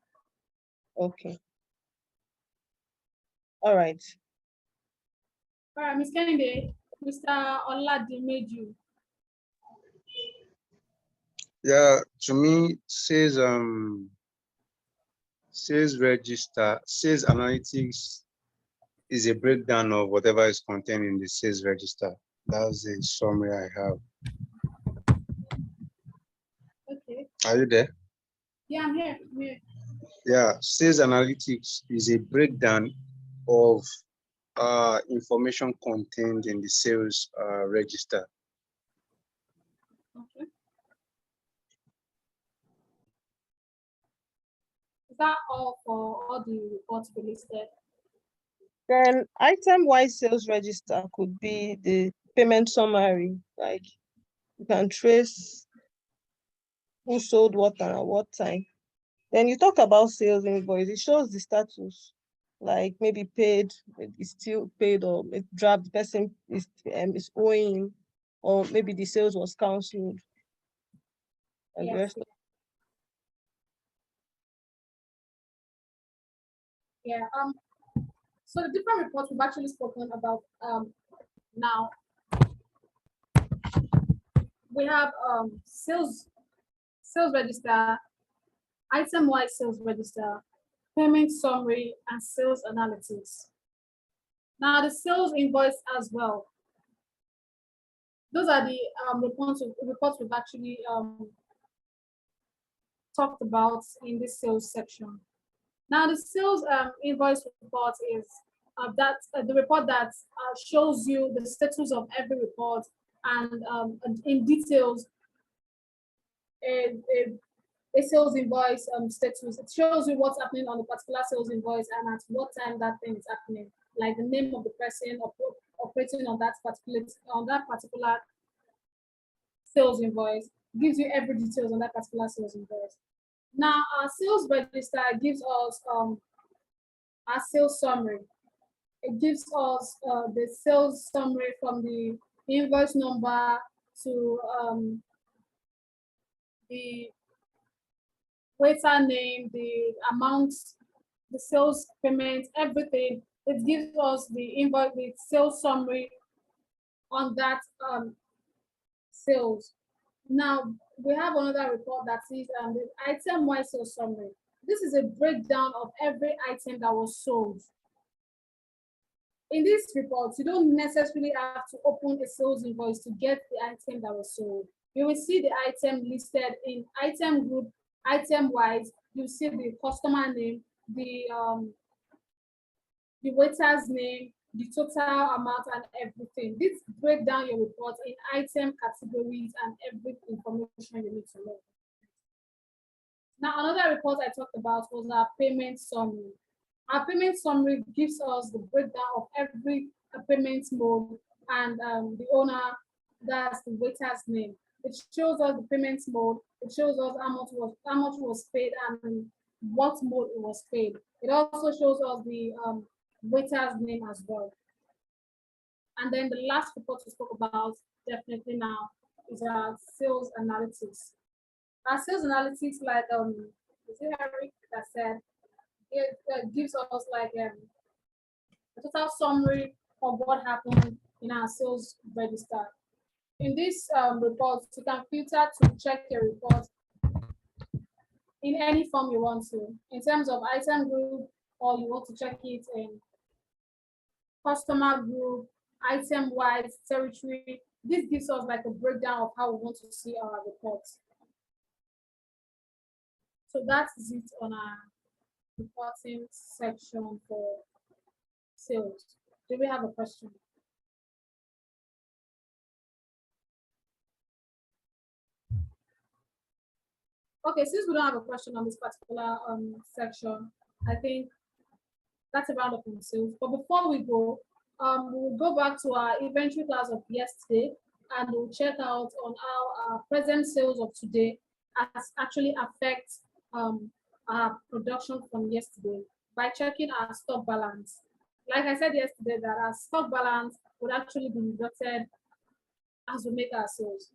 [SPEAKER 6] Okay. All right.
[SPEAKER 1] All right, Ms. Kennedy, Mr. Oladimeju.
[SPEAKER 3] Yeah, to me, sales register, sales analytics is a breakdown of whatever is contained in the sales register. That's the summary I have.
[SPEAKER 1] Okay.
[SPEAKER 3] Are you there?
[SPEAKER 1] Yeah, I'm here. I'm here.
[SPEAKER 3] Yeah, sales analytics is a breakdown of information contained in the sales register.
[SPEAKER 1] Okay. Is that all for all the reports we listed?
[SPEAKER 6] Then item-wise sales register could be the payment summary, like you can trace who sold what and at what time. Then you talk about sales invoice, it shows the status, like maybe paid, it's still paid, or it dropped, the person is owing, or maybe the sales was cancelled. And the
[SPEAKER 1] Yes.
[SPEAKER 6] rest of
[SPEAKER 1] Yeah. So the different reports we've actually spoken about now. We have sales register, item-wise sales register, payment summary, and sales analytics. Now the sales invoice as well. Those are the reports we've actually talked about in this sales section. Now the sales invoice report is the report that shows you the status of every report and in details a sales invoice status. It shows you what's happening on the particular sales invoice and at what time that thing is happening, like the name of the person operating on that particular sales invoice. Gives you every details on that particular sales invoice. Now our sales register gives us our sales summary. It gives us the sales summary from the invoice number to the waiter name, the amount, the sales payment, everything. It gives us the invoice, the sales summary on that sales. Now we have another report that is the item-wise sales summary. This is a breakdown of every item that was sold. In this report, you don't necessarily have to open a sales invoice to get the item that was sold. You will see the item listed in item group, item-wise. You see the customer name, the waiter's name, the total amount, and everything. This breaks down your report in item categories and every information you need to know. Now, another report I talked about was our payment summary. Our payment summary gives us the breakdown of every payment mode and the owner, that's the waiter's name. It shows us the payment mode. It shows us how much was paid and what mode it was paid. It also shows us the waiter's name as well. And then the last report we spoke about definitely now is our sales analytics. Our sales analytics, like is it Eric that said, it gives us like a total summary of what happened in our sales register. In this report, you can filter to check your report in any form you want to, in terms of item group, or you want to check it in customer group, item-wise, territory. This gives us like a breakdown of how we want to see our reports. So that's it on our reporting section for sales. Do we have a question? Okay, since we don't have a question on this particular section, I think that's a round up on sales. But before we go, we'll go back to our inventory class of yesterday and we'll check out on how our present sales of today actually affect our production from yesterday by checking our stock balance. Like I said yesterday, that our stock balance would actually be deducted as we make our sales.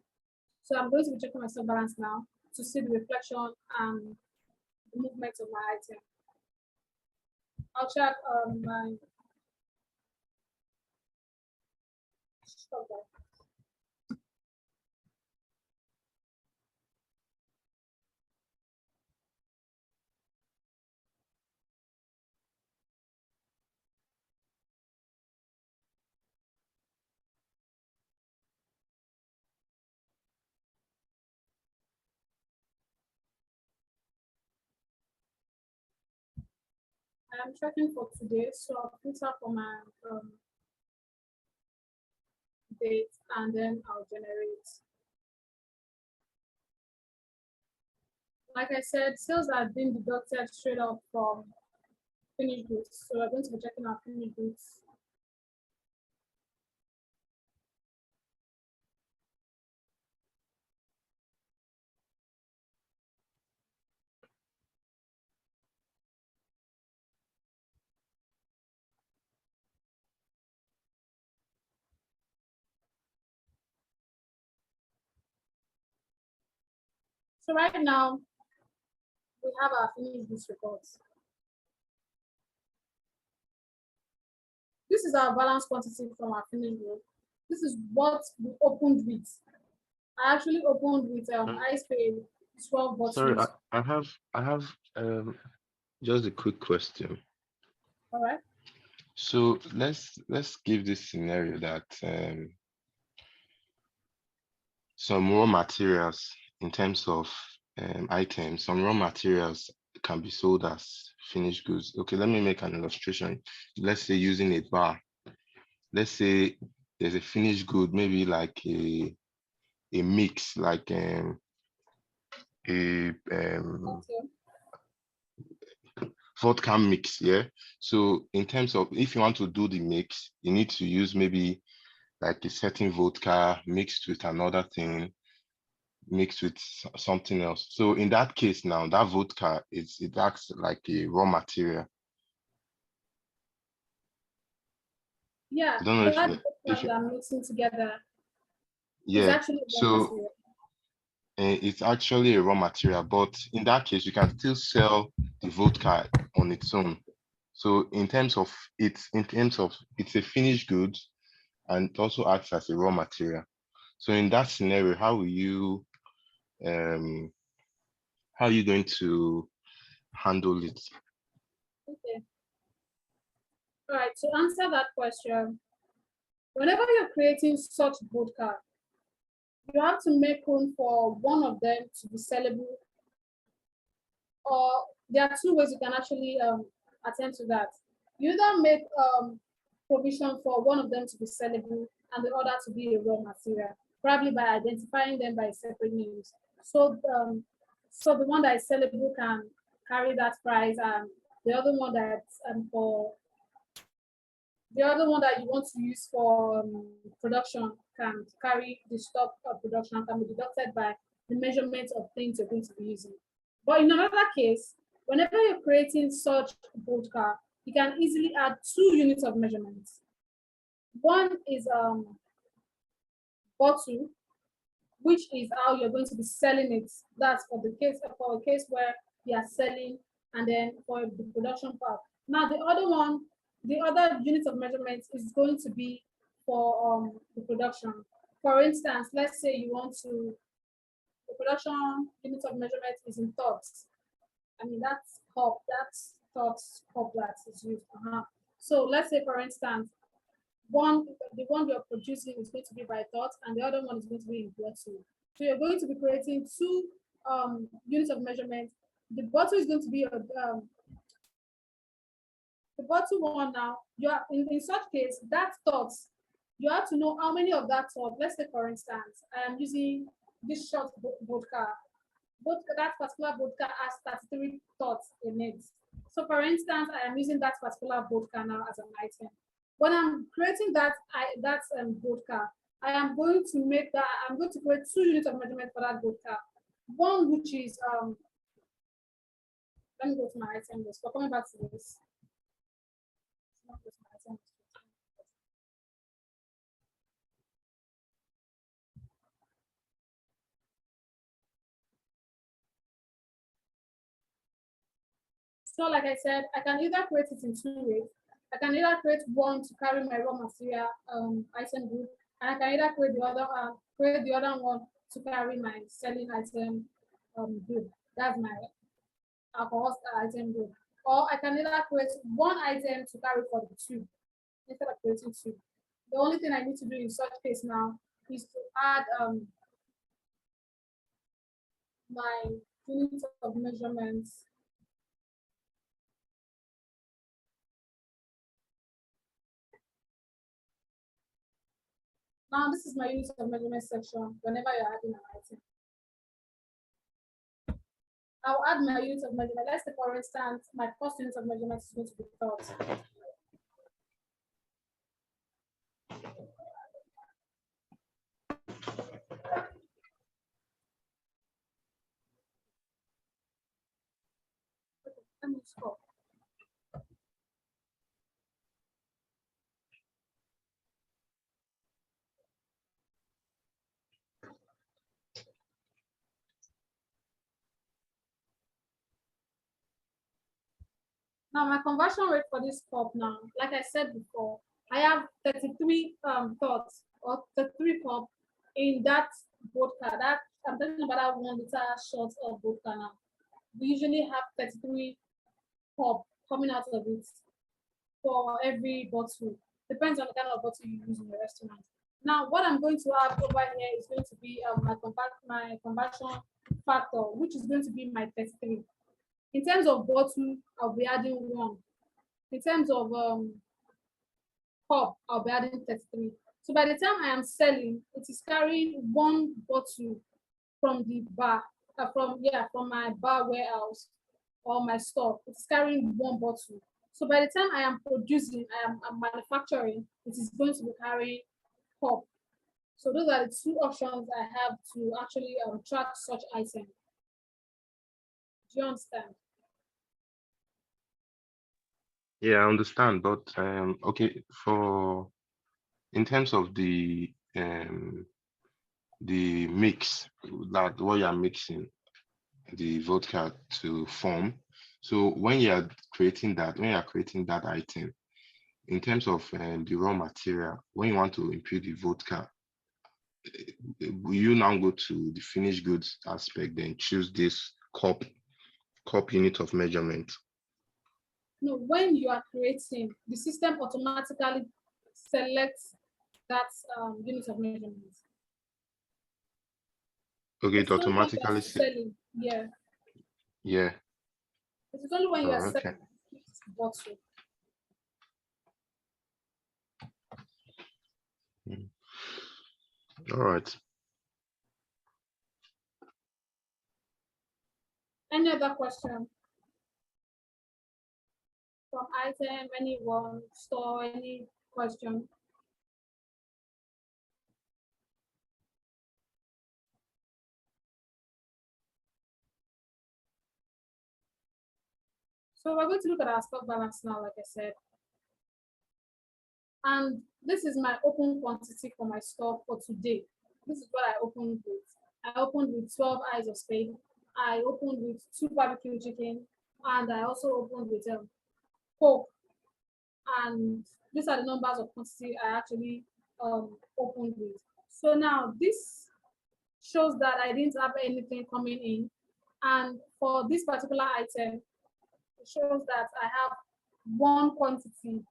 [SPEAKER 1] So I'm going to be checking my stock balance now to see the reflection and the movement of my item. I'll check my stock balance. I'm checking for today, so I'll filter for my date and then I'll generate. Like I said, sales have been deducted straight up from finished goods. So we're going to be checking our finished goods. So right now, we have our finished goods reports. This is our balance quantity from our finished goods. This is what we opened with. I actually opened with ice cream 12 bottles.
[SPEAKER 7] Sorry, I have just a quick question.
[SPEAKER 1] All right.
[SPEAKER 2] So let's give this scenario that some raw materials in terms of items, some raw materials can be sold as finished goods. Okay, let me make an illustration. Let's say using a bar. Let's say there's a finished good, maybe like a mix, like a
[SPEAKER 1] Okay.
[SPEAKER 2] vodka mix. Yeah. So in terms of if you want to do the mix, you need to use maybe like a certain vodka mixed with another thing, mixed with something else. So in that case now, that vodka it acts like a raw material.
[SPEAKER 1] Yeah,
[SPEAKER 2] I don't know
[SPEAKER 1] that
[SPEAKER 2] if
[SPEAKER 1] that
[SPEAKER 2] you,
[SPEAKER 1] I'm mixing together is
[SPEAKER 2] yeah.
[SPEAKER 1] actually one
[SPEAKER 2] So
[SPEAKER 1] material.
[SPEAKER 2] it's actually a raw material, but in that case, you can still sell the vodka on its own. So in terms of it's a finished good and it also acts as a raw material. So in that scenario, um how are you going to handle it?
[SPEAKER 1] Okay. All right. To answer that question, whenever you're creating such vodka, you have to make room for one of them to be sellable, or there are two ways you can actually attend to that. You either make provision for one of them to be sellable and the other to be a raw material, probably by identifying them by separate names. So the one that is sellable can carry that price, and the other one that you want to use for production can carry the stock of production, can be deducted by the measurement of things you're going to be using. But in another case, whenever you're creating such vodka, you can easily add 2 units of measurements. One is bottle, which is how you're going to be selling it. That's for a case where you are selling, and then for the production part. Now the other unit of measurement is going to be for the production. For instance, let's say the production unit of measurement is in thoughts. I mean, that's thoughts cup that is used. So let's say, for instance, the one you're producing is going to be by thought, and the other one is going to be in bottle. So you're going to be creating 2 units of measurement. The bottle is going to be the bottle one. Now you are in such case that thought, you have to know how many of that thought. Let's say, for instance, I am using this short vodka. That particular vodka has 33 thoughts in it. So for instance, I am using that particular vodka now as an item. When I'm creating that vodka, I'm going to create 2 units of measurement for that vodka. One which is let me go to my item list. But coming back to this. So like I said, I can either create it in 2 ways. I can either create one to carry my raw material item group, and I can either create the other one to carry my selling item group. That's my alcohol item group. Or I can either create one item to carry for the 2 instead of creating 2. The only thing I need to do in such case now is to add my units of measurements. Now this is my units of measurement section whenever you're adding an item. I'll add my units of measurement. Let's say, for instance, my first unit of measurement is going to be thoughts. Let me stop. Now my conversion rate for this cup now, like I said before, I have 33 thoughts or 33 cup in that vodka. That I'm talking about that 1 liter shot of vodka now. We usually have 33 cup coming out of it for every bottle. Depends on the kind of bottle you use in the restaurant. Now, what I'm going to have over here is going to be my conversion factor, which is going to be my 33. In terms of bottle, I'll be adding 1. In terms of cup, I'll be adding 33. So by the time I am selling, it is carrying 1 bottle from the bar, from my bar warehouse or my store. It's carrying 1 bottle. So by the time I am producing, I'm manufacturing, it is going to be carrying cup. So those are the 2 options I have to actually track such item. Do you understand?
[SPEAKER 7] Yeah, I understand, but okay, in terms of the mix, that what you are mixing the vodka to form. So when you are creating that item, in terms of the raw material, when you want to impute the vodka, will you now go to the finished goods aspect, then choose this cup unit of measurement?
[SPEAKER 1] No, when you are creating, the system automatically selects that unit of measurement.
[SPEAKER 7] Okay,
[SPEAKER 1] It's
[SPEAKER 7] it
[SPEAKER 1] only when you are
[SPEAKER 7] automatically
[SPEAKER 1] selling, yeah.
[SPEAKER 7] yeah.
[SPEAKER 1] It's only when you are
[SPEAKER 7] Oh, okay.
[SPEAKER 1] selling the bottle.
[SPEAKER 7] All right.
[SPEAKER 1] Any other question? From item, anyone, store, any question? So we're going to look at our stock balance now, like I said. And this is my open quantity for my store for today. This is what I opened with. I opened with 12 eyes of spade. I opened with 2 barbecue chicken, and I also opened with Coke. And these are the numbers of quantity I actually opened with. So now this shows that I didn't have anything coming in. And for this particular item, it shows that I have 1 quantity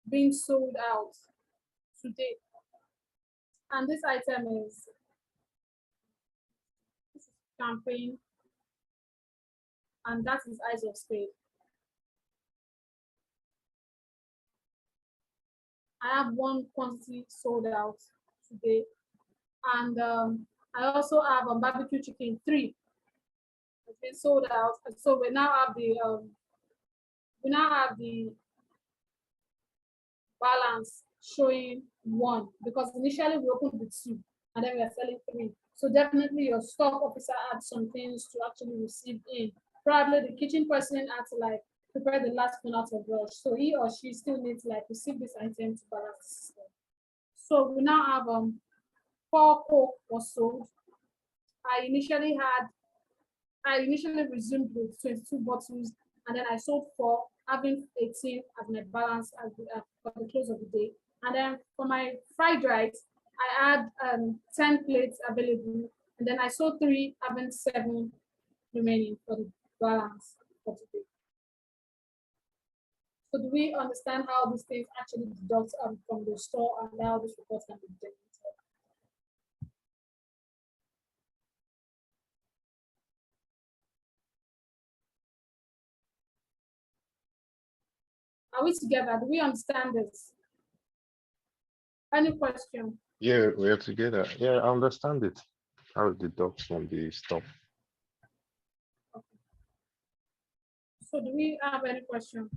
[SPEAKER 1] being sold out today. And this item is champagne, and that is eyes of spade. I have 1 quantity sold out today. And I also have a barbecue chicken 3. It's been sold out. So we now have the balance showing 1, because initially we opened with 2 and then we are selling 3. So definitely your stock officer had some things to actually receive in. Probably the kitchen person had to like prepare the last one out of rush. So he or she still needs to like receive this item to balance the system. So we now have 4 Coke was sold. I initially resumed with 22 bottles, and then I sold 4, having 18 as my balance for the close of the day. And then for my fried rice, I had 10 plates available, and then I sold 3, having 7 remaining for the balance for today. So do we understand how these things actually deduct from the store and how this report can be generated? Are we together? Do we understand this? Any question?
[SPEAKER 7] Yeah, we are together. Yeah, I understand it. How it deducts from the stock.
[SPEAKER 1] So do we have any question?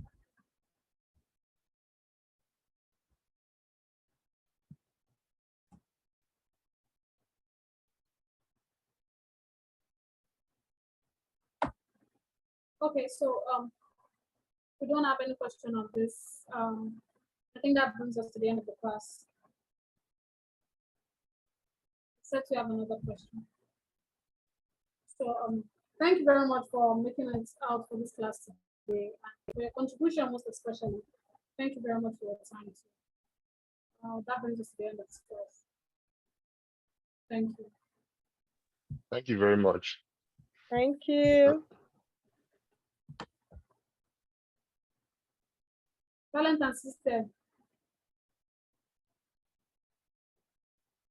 [SPEAKER 1] Okay, so we don't have any question on this. I think that brings us to the end of the class. Except we have another question. So thank you very much for making it out for this class today and for your contribution most especially. Thank you very much for your time. That brings us to the end of this class. Thank you.
[SPEAKER 7] Thank you very much.
[SPEAKER 6] Thank you.
[SPEAKER 1] Talent and system.